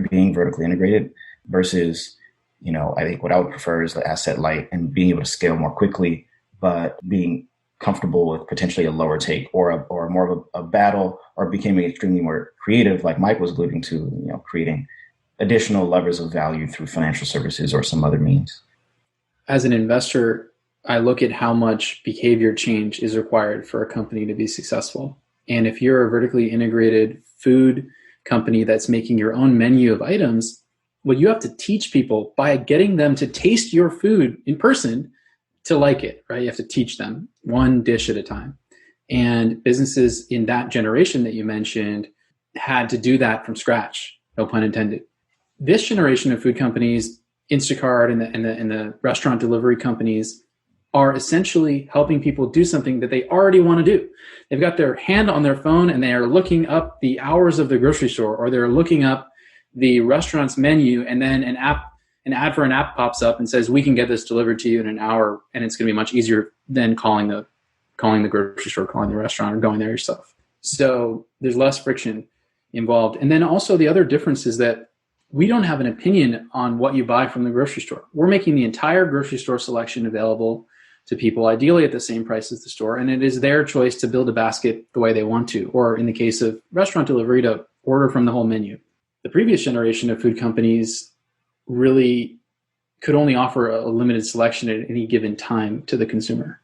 Speaker 2: being vertically integrated versus, I think what I would prefer is the asset light and being able to scale more quickly, but being comfortable with potentially a lower take or more of a battle, or becoming extremely more creative, like Mike was alluding to, creating additional levers of value through financial services or some other means.
Speaker 3: As an investor, I look at how much behavior change is required for a company to be successful. And if you're a vertically integrated food company that's making your own menu of items, well, you have to teach people by getting them to taste your food in person to like it, right? You have to teach them one dish at a time. And businesses in that generation that you mentioned had to do that from scratch, no pun intended. This generation of food companies, Instacart and the restaurant delivery companies, are essentially helping people do something that they already want to do. They've got their hand on their phone and they are looking up the hours of the grocery store, or they're looking up the restaurant's menu, and then an ad for an app pops up and says, we can get this delivered to you in an hour, and it's going to be much easier than calling the grocery store, calling the restaurant, or going there yourself. So there's less friction involved. And then also the other difference is that we don't have an opinion on what you buy from the grocery store. We're making the entire grocery store selection available to people, ideally at the same price as the store, and it is their choice to build a basket the way they want to, or in the case of restaurant delivery, to order from the whole menu. The previous generation of food companies really could only offer a limited selection at any given time to the consumer.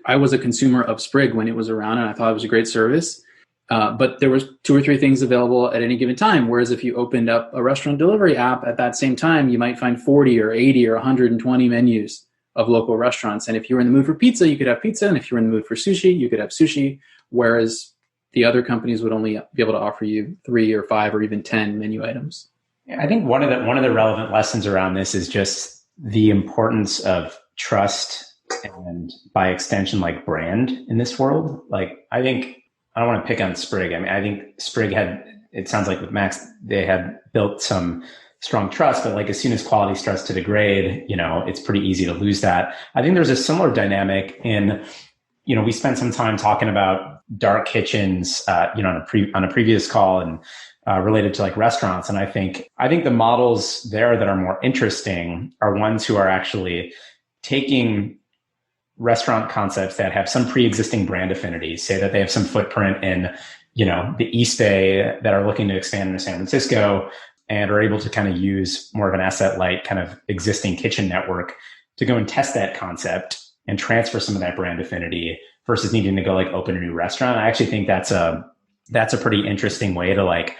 Speaker 3: I was a consumer of Sprig when it was around, and I thought it was a great service. But there was 2 or 3 things available at any given time. Whereas if you opened up a restaurant delivery app at that same time, you might find 40 or 80 or 120 menus of local restaurants. And if you were in the mood for pizza, you could have pizza. And if you were in the mood for sushi, you could have sushi. Whereas the other companies would only be able to offer you 3 or 5 or even 10 menu items.
Speaker 4: I think one of the relevant lessons around this is just the importance of trust and, by extension, like brand in this world. Like, I don't want to pick on Sprig. I mean, I think Sprig it sounds like with Max, they had built some strong trust, but like as soon as quality starts to degrade, it's pretty easy to lose that. I think there's a similar dynamic in, we spent some time talking about dark kitchens, on a previous call, and related to like restaurants. And I think the models there that are more interesting are ones who are actually taking restaurant concepts that have some pre-existing brand affinity, say that they have some footprint in, the East Bay, that are looking to expand into San Francisco, and are able to kind of use more of an asset light kind of existing kitchen network to go and test that concept and transfer some of that brand affinity versus needing to go like open a new restaurant. I actually think that's a pretty interesting way to like,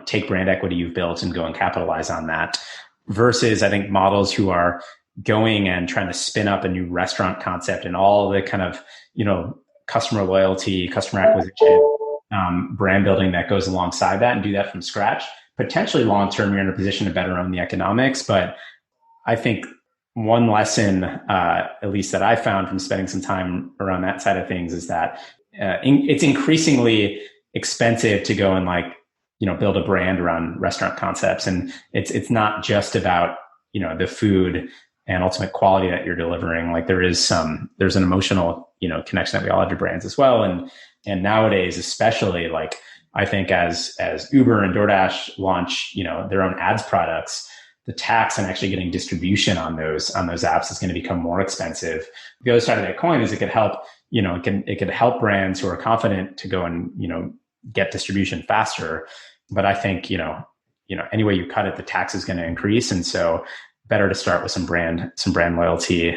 Speaker 4: take brand equity you've built and go and capitalize on that, versus I think models who are going and trying to spin up a new restaurant concept and all the kind of, customer loyalty, customer acquisition, brand building that goes alongside that, and do that from scratch. Potentially long-term, you're in a position to better own the economics. But I think one lesson, at least that I found from spending some time around that side of things, is that it's increasingly expensive to go and like, build a brand around restaurant concepts. And it's not just about, the food and ultimate quality that you're delivering. Like there's an emotional, connection that we all have to brands as well. And nowadays, especially, like, I think as Uber and DoorDash launch, their own ads products, the tax and actually getting distribution on those apps is going to become more expensive. The other side of that coin is it could help, it could help brands who are confident to go and, get distribution faster. But I think, any way you cut it, the tax is going to increase. And so better to start with some brand loyalty,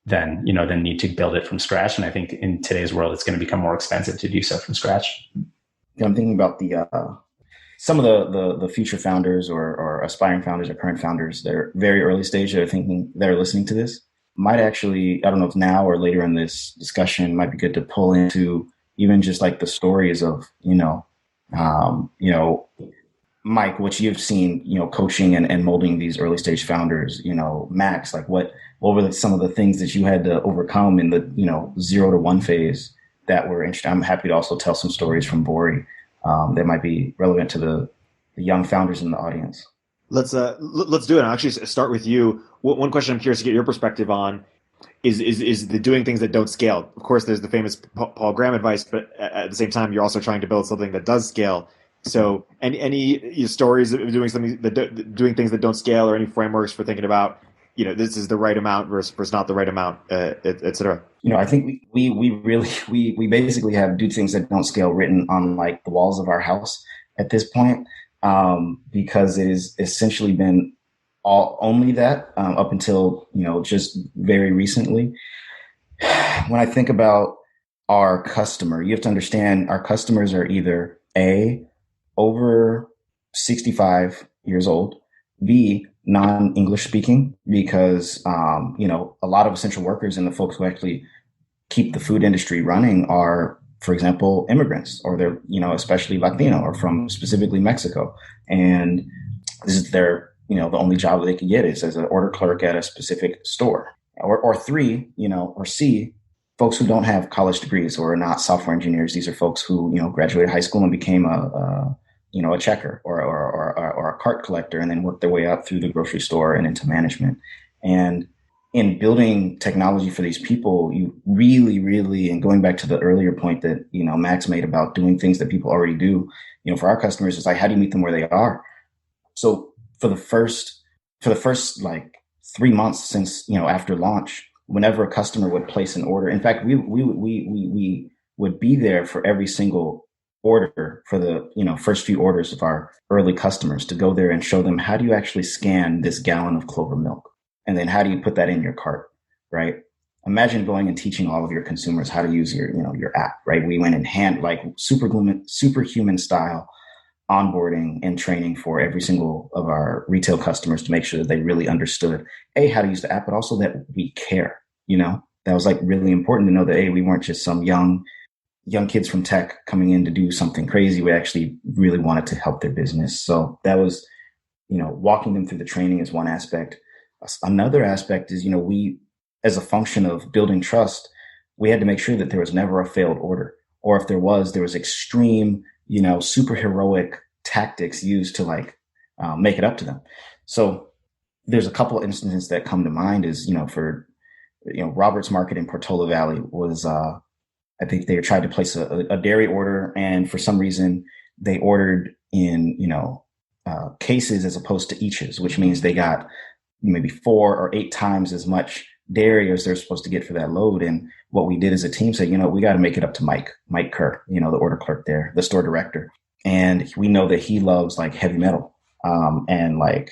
Speaker 4: than need to build it from scratch. And I think in today's world, it's going to become more expensive to do so from scratch.
Speaker 2: I'm thinking about some of the future founders or aspiring founders or current founders that are very early stage that are listening to this might actually, I don't know if now or later in this discussion, might be good to pull into even just like the stories of, Mike, what you've seen, coaching and molding these early stage founders, Max, like what were some of the things that you had to overcome in the, 0 to 1 phase that were interesting. I'm happy to also tell some stories from Vori that might be relevant to the young founders in the audience.
Speaker 1: Let's do it. I'll actually start with you. One question I'm curious to get your perspective on is the doing things that don't scale. Of course, there's the famous Paul Graham advice, but at the same time, you're also trying to build something that does scale. So, any stories of doing doing things that don't scale, or any frameworks for thinking about, this is the right amount versus not the right amount, et cetera?
Speaker 2: I think we basically have do things that don't scale written on like the walls of our house at this point, because it has essentially been only that up until, just very recently. When I think about our customer, you have to understand our customers are either A, over 65 years old, B, non-English speaking, because, a lot of essential workers and the folks who actually keep the food industry running are, for example, immigrants, or they're, especially Latino or from specifically Mexico. And this is their, the only job that they can get is as an order clerk at a specific store. Or three, or C, folks who don't have college degrees or are not software engineers. These are folks who, graduated high school and became a checker or a cart collector, and then worked their way up through the grocery store and into management. And in building technology for these people, you really, really, and going back to the earlier point that, Max made about doing things that people already do, for our customers, it's like, how do you meet them where they are? So for the first like 3 months since, after launch, whenever a customer would place an order, in fact, we would be there for every single order for the, first few orders of our early customers, to go there and show them, how do you actually scan this gallon of Clover milk? And then how do you put that in your cart, right? Imagine going and teaching all of your consumers how to use your app, right? We went in superhuman style onboarding and training for every single of our retail customers to make sure that they really understood, A, how to use the app, but also that we care, that was like really important to know that, A, we weren't just some young kids from tech coming in to do something crazy. We actually really wanted to help their business. So that was, walking them through the training is one aspect. Another aspect is, we, as a function of building trust, we had to make sure that there was never a failed order, or if there was extreme, super heroic tactics used to make it up to them. So there's a couple of instances that come to mind is, for, Robert's Market in Portola Valley was, I think they tried to place a dairy order, and for some reason they ordered in, cases as opposed to eaches, which means they got maybe 4 or 8 times as much dairy as they're supposed to get for that load. And what we did as a team said, we got to make it up to Mike Kerr, the order clerk there, the store director. And we know that he loves like heavy metal, and like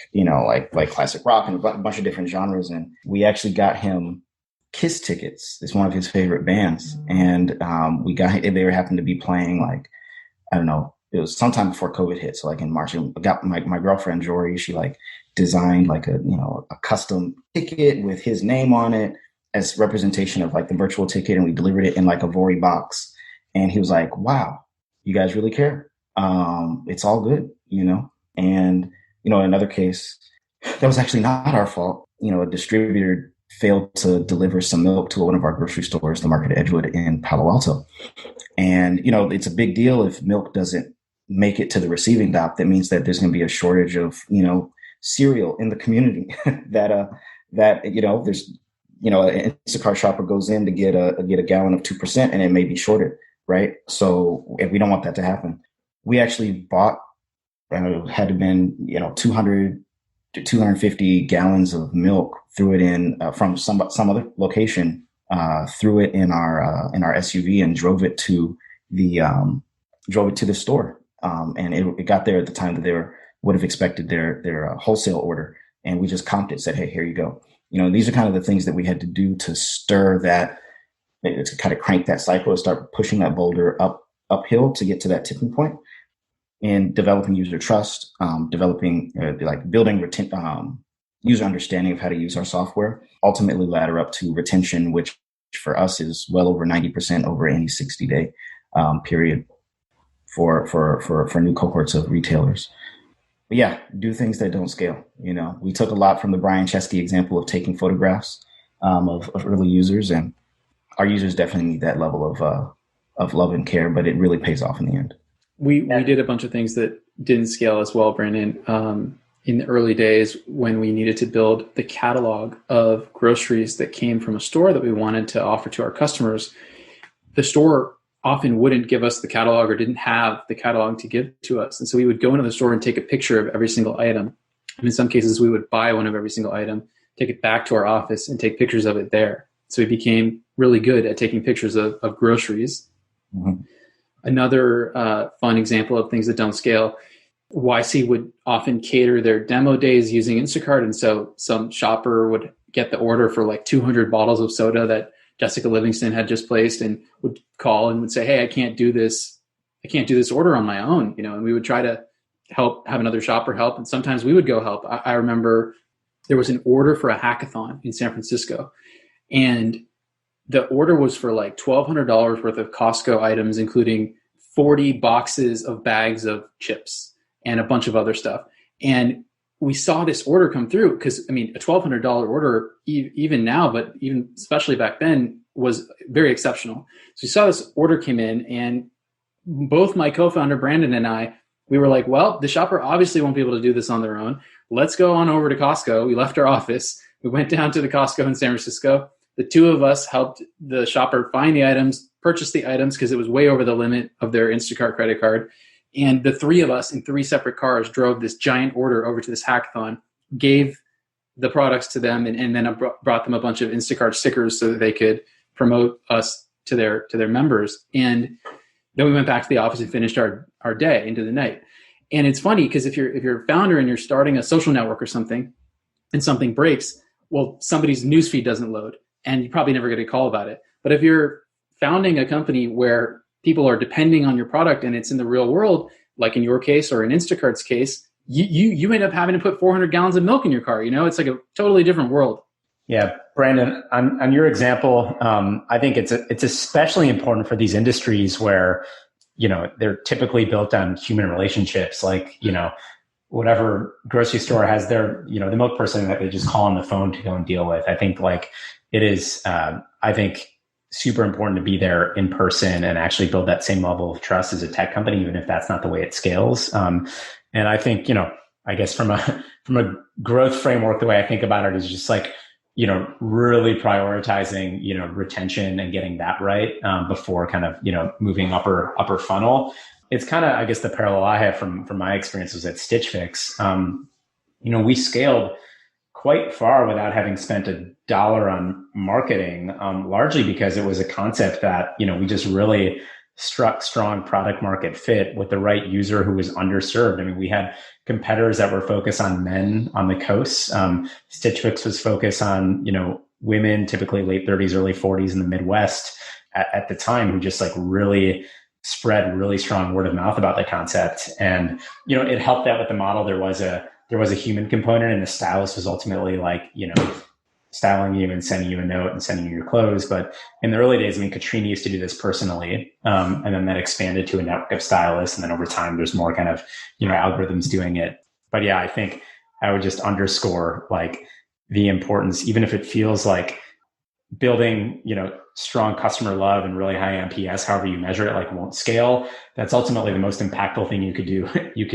Speaker 2: classic rock and a bunch of different genres. And we actually got him Kiss tickets. It's one of his favorite bands. And they happened to be playing like, I don't know, it was sometime before COVID hit. So like in March, I got my girlfriend, Vori, she designed like a custom ticket with his name on it as representation of like the virtual ticket. And we delivered it in like a Vori box. And he was like, wow, you guys really care. It's all good, and, in another case, that was actually not our fault. A distributor failed to deliver some milk to one of our grocery stores, the Market at Edgewood in Palo Alto. And, it's a big deal if milk doesn't make it to the receiving dock. That means that there's going to be a shortage of, cereal in the community that there's, an Instacart shopper goes in to get a gallon of 2% and it may be shorted. Right. So if we don't want that to happen, we actually bought, had to have been, 200 to 250 gallons of milk, threw it in from some other location, threw it in our SUV and drove it to the store. And it got there at the time that they would have expected their wholesale order. And we just comped it, said, hey, here you go. These are kind of the things that we had to do to stir that, to kind of crank that cycle, start pushing that boulder uphill to get to that tipping point, and developing user trust, building user understanding of how to use our software, ultimately ladder up to retention, which for us is well over 90% over any 60-day period for new cohorts of retailers. But yeah, do things that don't scale. We took a lot from the Brian Chesky example of taking photographs of early users, and our users definitely need that level of love and care, but it really pays off in the end.
Speaker 3: We did a bunch of things that didn't scale as well, Brandon. In the early days when we needed to build the catalog of groceries that came from a store that we wanted to offer to our customers, the store often wouldn't give us the catalog or didn't have the catalog to give to us. And so we would go into the store and take a picture of every single item. And in some cases, we would buy one of every single item, take it back to our office and take pictures of it there. So we became really good at taking pictures of groceries. Mm-hmm. Another fun example of things that don't scale, YC would often cater their demo days using Instacart. And so some shopper would get the order for like 200 bottles of soda that Jessica Livingston had just placed and would call and would say, hey, I can't do this order on my own, and we would try to have another shopper help. And sometimes we would go help. I remember there was an order for a hackathon in San Francisco, and the order was for like $1,200 worth of Costco items, including 40 boxes of bags of chips and a bunch of other stuff. And we saw this order come through because, a $1,200 order, even now, but even especially back then, was very exceptional. So we saw this order came in, and both my co-founder, Brandon, and I, we were like, well, the shopper obviously won't be able to do this on their own. Let's go on over to Costco. We left our office. We went down to the Costco in San Francisco. The two of us helped the shopper find the items, purchase the items because it was way over the limit of their Instacart credit card. And the three of us in three separate cars drove this giant order over to this hackathon, gave the products to them, and then brought them a bunch of Instacart stickers so that they could promote us to their members. And then we went back to the office and finished our day into the night. And it's funny because if you're a founder and you're starting a social network or something, and something breaks, well, somebody's newsfeed doesn't load, and you probably never get a call about it. But if you're founding a company where people are depending on your product and it's in the real world, like in your case or in Instacart's case, you end up having to put 400 gallons of milk in your car. It's like a totally different world.
Speaker 4: Yeah, Brandon, on your example, I think it's especially important for these industries where, they're typically built on human relationships. Like, whatever grocery store has their, the milk person that they just call on the phone to go and deal with. I think it is, super important to be there in person and actually build that same level of trust as a tech company, even if that's not the way it scales. And I think, I guess from a growth framework, the way I think about it is just really prioritizing, retention and getting that right before kind of, moving upper funnel. It's kind of, I guess, the parallel I have from my experiences at Stitch Fix. We scaled quite far without having spent $1 on marketing, largely because it was a concept that, we just really struck strong product market fit with the right user who was underserved. We had competitors that were focused on men on the coast. Stitch Fix was focused on, women, typically late 30s, early 40s in the Midwest at the time, who just really spread really strong word of mouth about the concept. And, it helped that with the model, there was a human component, and the stylist was ultimately styling you and sending you a note and sending you your clothes. But in the early days, Katrina used to do this personally. And then that expanded to a network of stylists. And then over time, there's more kind of, algorithms doing it. But yeah, I think I would just underscore the importance, even if it feels like building, strong customer love and really high NPS, however you measure it, won't scale. That's ultimately the most impactful thing you could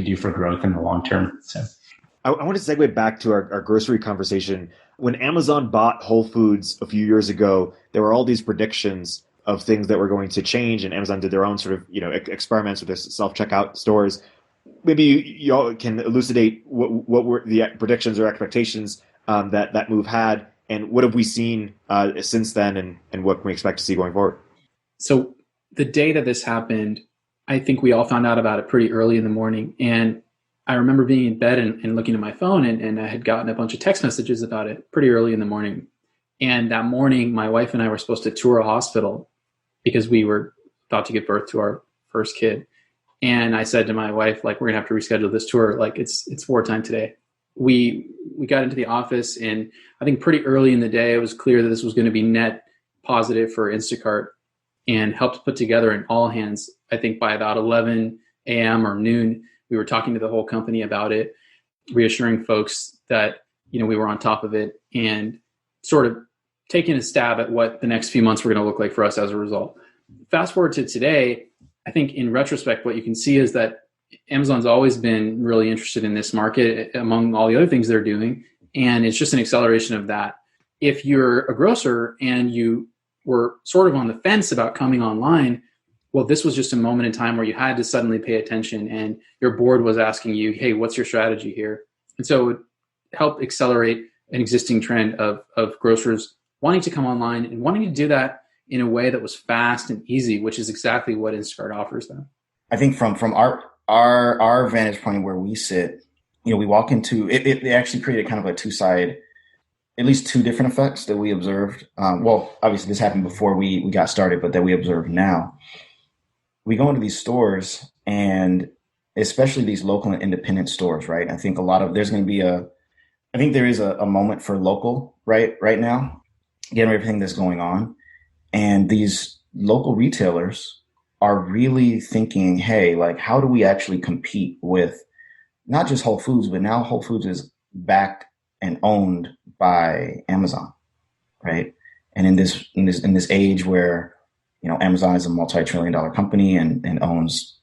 Speaker 4: do for growth in the long term. So
Speaker 1: I want to segue back to our grocery conversation. When Amazon bought Whole Foods a few years ago, there were all these predictions of things that were going to change, and Amazon did their own sort of experiments with their self-checkout stores. Maybe you all can elucidate what were the predictions or expectations that move had, and what have we seen since then, and what can we expect to see going forward?
Speaker 3: So the day that this happened, I think we all found out about it pretty early in the morning, and I remember being in bed and looking at my phone, and I had gotten a bunch of text messages about it pretty early in the morning. And that morning, my wife and I were supposed to tour a hospital because we were about to give birth to our first kid. And I said to my wife, we're going to have to reschedule this tour. It's wartime today. We got into the office, and I think pretty early in the day, it was clear that this was going to be net positive for Instacart, and helped put together an all hands. I think by about 11 a.m. or noon, we were talking to the whole company about it, reassuring folks that, we were on top of it, and sort of taking a stab at what the next few months were going to look like for us as a result. fast forward to today, I think in retrospect, what you can see is that Amazon's always been really interested in this market among all the other things they're doing. And it's just an acceleration of that. If you're a grocer and you were sort of on the fence about coming online, well, this was just a moment in time where you had to suddenly pay attention and your board was asking you, hey, what's your strategy here? And so it helped accelerate an existing trend of grocers wanting to come online and wanting to do that in a way that was fast and easy, which is exactly what Instacart offers them.
Speaker 2: I think from our vantage point where we sit, we walk into it. It actually created kind of a at least two different effects that we observed. Well, obviously this happened before we got started, but that we observe now. We go into these stores, and especially these local and independent stores, right? I think there is a moment for local right now, given everything that's going on. And these local retailers are really thinking, hey, like, how do we actually compete with not just Whole Foods, but now Whole Foods is backed and owned by Amazon, right? And in this age where, Amazon is a multi-trillion-dollar company and owns,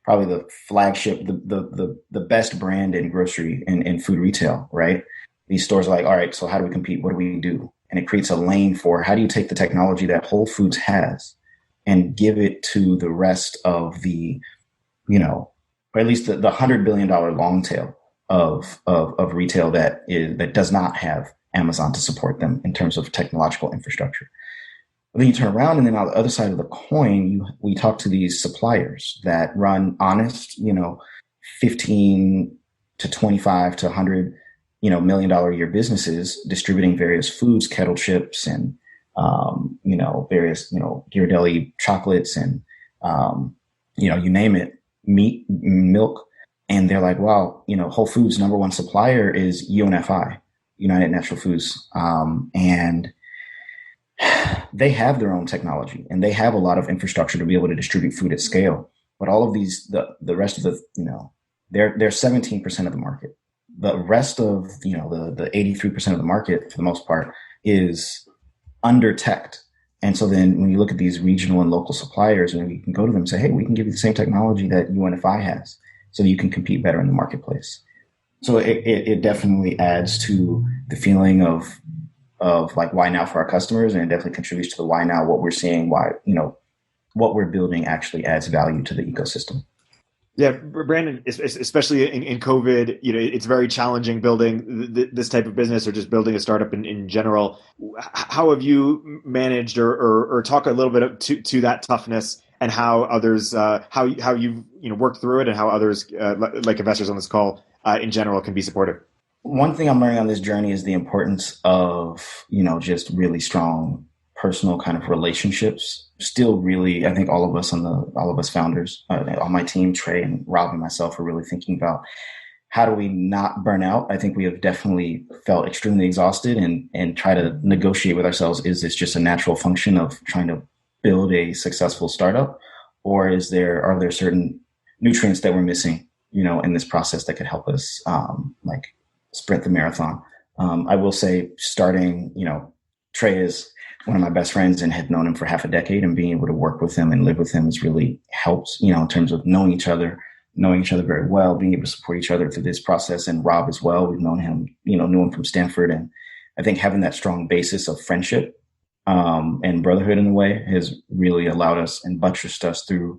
Speaker 2: probably the flagship, the best brand in grocery and food retail, right? These stores are like, all right, so how do we compete? What do we do? And it creates a lane for how do you take the technology that Whole Foods has and give it to the rest of the, or at least the $100 billion long tail of retail that does not have Amazon to support them in terms of technological infrastructure. But then you turn around, and then on the other side of the coin, we talk to these suppliers that run honest, 15 to 25 to 100, $1 million a year businesses distributing various foods, kettle chips, and various Ghirardelli chocolates, and you name it, meat, milk. And they're like, wow, Whole Foods' number one supplier is UNFI, United Natural Foods. And they have their own technology and they have a lot of infrastructure to be able to distribute food at scale. But all of these, the rest of they're 17% of the market. The rest of, the 83% of the market, for the most part, is under-teched. And so then when you look at these regional and local suppliers, and you can go to them and say, hey, we can give you the same technology that UNFI has so that you can compete better in the marketplace. So it definitely adds to the feeling of like why now for our customers, and it definitely contributes to the why now, what we're seeing, why, what we're building actually adds value to the ecosystem.
Speaker 1: Yeah, Brandon, especially in COVID, it's very challenging building this type of business or just building a startup in general. How have you managed or talk a little bit to that toughness and how others, how you've worked through it and how others, like investors on this call, in general, can be supportive?
Speaker 2: One thing I'm learning on this journey is the importance of, just really strong personal kind of relationships. Still really, I think all of us founders, on my team, Trey and Rob and myself, are really thinking about how do we not burn out? I think we have definitely felt extremely exhausted and try to negotiate with ourselves. Is this just a natural function of trying to build a successful startup? Or are there certain nutrients that we're missing, in this process that could help us, like sprint the marathon? I will say starting, Trey is one of my best friends and had known him for half a decade, and being able to work with him and live with him has really helped, in terms of knowing each other very well, being able to support each other through this process. And Rob as well, we've known him, knew him from Stanford. And I think having that strong basis of friendship and brotherhood in a way has really allowed us and buttressed us through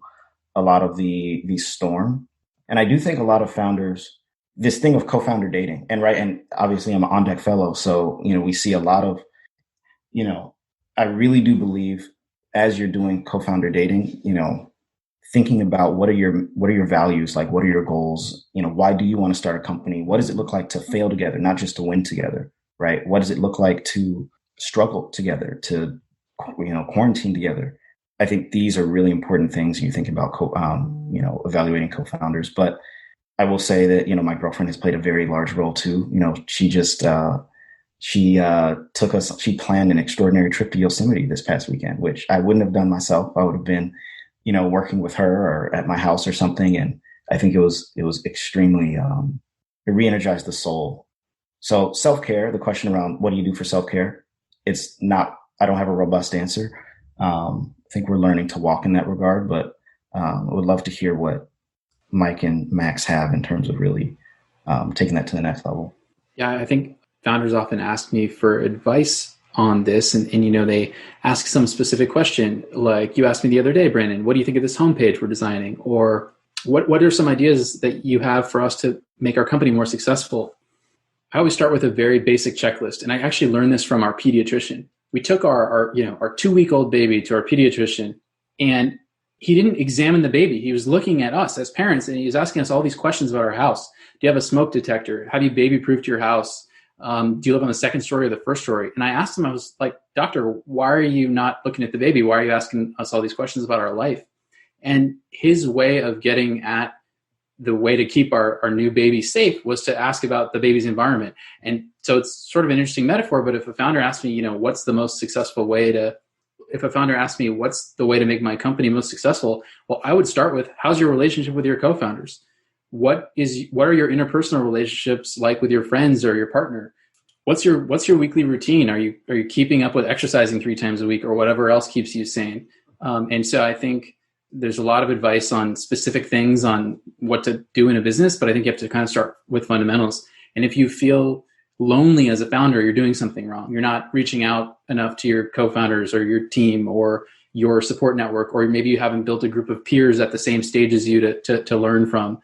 Speaker 2: a lot of the storm. And I do think a lot of founders, this thing of co-founder dating, and obviously I'm an on deck fellow. So, we see a lot of, I really do believe as you're doing co-founder dating, thinking about what are your values, like what are your goals, why do you want to start a company? What does it look like to fail together, not just to win together, right? What does it look like to struggle together, to, quarantine together? I think these are really important things when you think about, evaluating co-founders. But I will say that, my girlfriend has played a very large role too. She just, she planned an extraordinary trip to Yosemite this past weekend, which I wouldn't have done myself. I would have been, working with her or at my house or something. And I think it was extremely, it re-energized the soul. So self-care, the question around what do you do for self-care? It's not, I don't have a robust answer. think we're learning to walk in that regard, but I would love to hear what Mike and Max have in terms of really taking that to the next level.
Speaker 3: Yeah, I think founders often ask me for advice on this, and they ask some specific question. Like you asked me the other day, Brandon, what do you think of this homepage we're designing? Or what are some ideas that you have for us to make our company more successful? I always start with a very basic checklist. And I actually learned this from our pediatrician. We took our 2-week-old baby to our pediatrician, and he didn't examine the baby. He was looking at us as parents, and he was asking us all these questions about our house. Do you have a smoke detector? How do you baby-proof your house? Do you live on the second story or the first story? And I asked him, I was like, doctor, why are you not looking at the baby? Why are you asking us all these questions about our life? And his way of getting at the way to keep our new baby safe was to ask about the baby's environment. And so it's sort of an interesting metaphor, but if a founder asks me, what's the way to make my company most successful? Well, I would start with, how's your relationship with your co-founders? What are your interpersonal relationships like with your friends or your partner? What's your weekly routine? Are you keeping up with exercising 3 times a week or whatever else keeps you sane? And so I think there's a lot of advice on specific things on what to do in a business, but I think you have to kind of start with fundamentals. And if you feel lonely as a founder, you're doing something wrong. You're not reaching out enough to your co-founders or your team or your support network, or maybe you haven't built a group of peers at the same stage as you to learn from.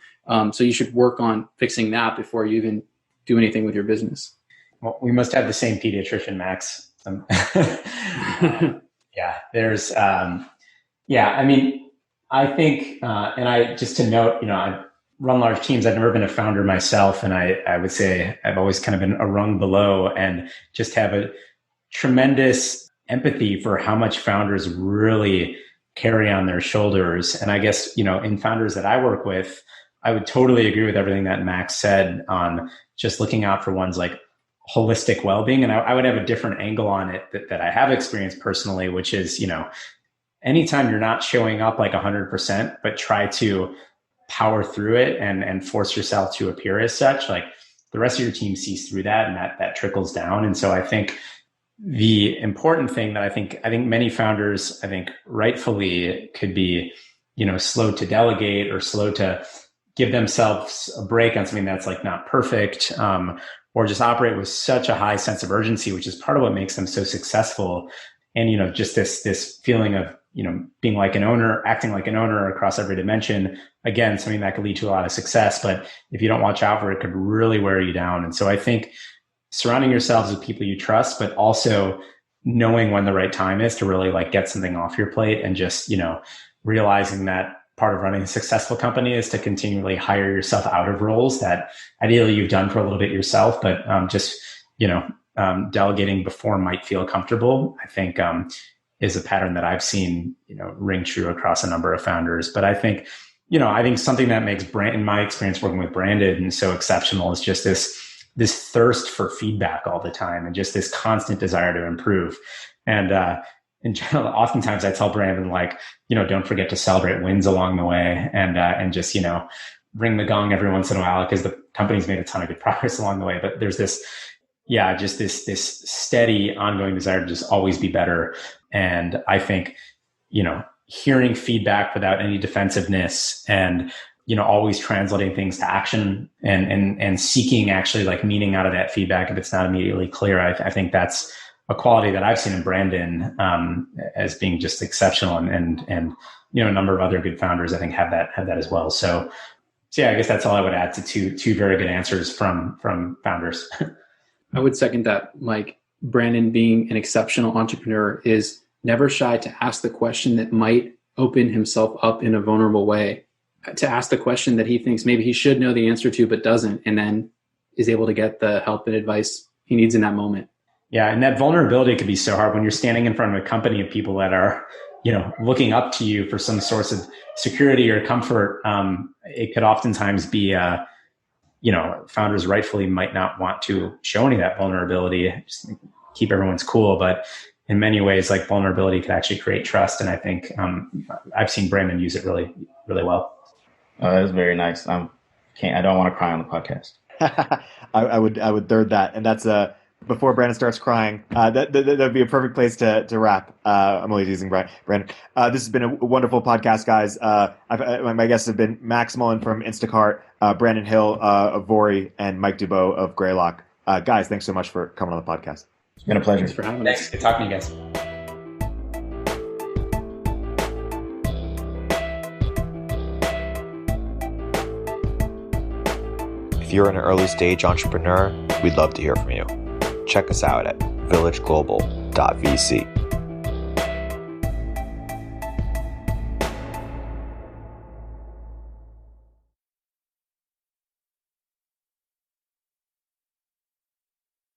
Speaker 3: So you should work on fixing that before you even do anything with your business.
Speaker 4: Well, we must have the same pediatrician, Max. I think, and I just to note, I run large teams. I've never been a founder myself. And I would say I've always kind of been a rung below and just have a tremendous empathy for how much founders really carry on their shoulders. And I guess, in founders that I work with, I would totally agree with everything that Max said on just looking out for one's like holistic well-being. And I would have a different angle on it that I have experienced personally, which is, anytime you're not showing up like 100%, but try to power through it and force yourself to appear as such, like the rest of your team sees through that and that trickles down. And so I think the important thing that I think many founders, rightfully could be, slow to delegate or slow to give themselves a break on something that's like not perfect, or just operate with such a high sense of urgency, which is part of what makes them so successful. And, just this feeling of, being like an owner, acting like an owner across every dimension, again, something that could lead to a lot of success. But if you don't watch out for it, it could really wear you down. And so I think surrounding yourselves with people you trust, but also knowing when the right time is to really like get something off your plate and just, realizing that part of running a successful company is to continually hire yourself out of roles that ideally you've done for a little bit yourself, but delegating before might feel comfortable, I think, is a pattern that I've seen, ring true across a number of founders. But I think, something that makes in my experience working with Brandon so exceptional is just this thirst for feedback all the time and just this constant desire to improve. And in general, oftentimes I tell Brandon, like, don't forget to celebrate wins along the way and just, ring the gong every once in a while because the company's made a ton of good progress along the way. But there's this steady ongoing desire to just always be better. And I think, hearing feedback without any defensiveness and, always translating things to action and seeking actually like meaning out of that feedback if it's not immediately clear. I think that's a quality that I've seen in Brandon as being just exceptional. And a number of other good founders, I think, have that as well. So yeah, I guess that's all I would add to two very good answers from founders.
Speaker 3: I would second that, Mike. Brandon, being an exceptional entrepreneur, is never shy to ask the question that might open himself up in a vulnerable way, to ask the question that he thinks maybe he should know the answer to, but doesn't, and then is able to get the help and advice he needs in that moment.
Speaker 4: Yeah. And that vulnerability could be so hard when you're standing in front of a company of people that are, looking up to you for some source of security or comfort. It could oftentimes be, founders rightfully might not want to show any of that vulnerability, just keep everyone's cool. But in many ways, like vulnerability could actually create trust. And I think I've seen Brandon use it really, really well.
Speaker 2: That's very nice. I don't want to cry on the podcast.
Speaker 1: I would third that. And that's before Brandon starts crying, that'd be a perfect place to wrap. I'm only teasing Brandon. This has been a wonderful podcast, guys. My guests have been Max Mullen from Instacart, Brandon Hill of Vori, and Mike Duboe of Greylock. Guys, thanks so much for coming on the podcast.
Speaker 2: It's been a pleasure.
Speaker 3: Thanks for having
Speaker 4: Thanks.
Speaker 3: us.
Speaker 4: Good talking to you guys.
Speaker 5: If you're an early stage entrepreneur, we'd love to hear from you. Check us out at villageglobal.vc.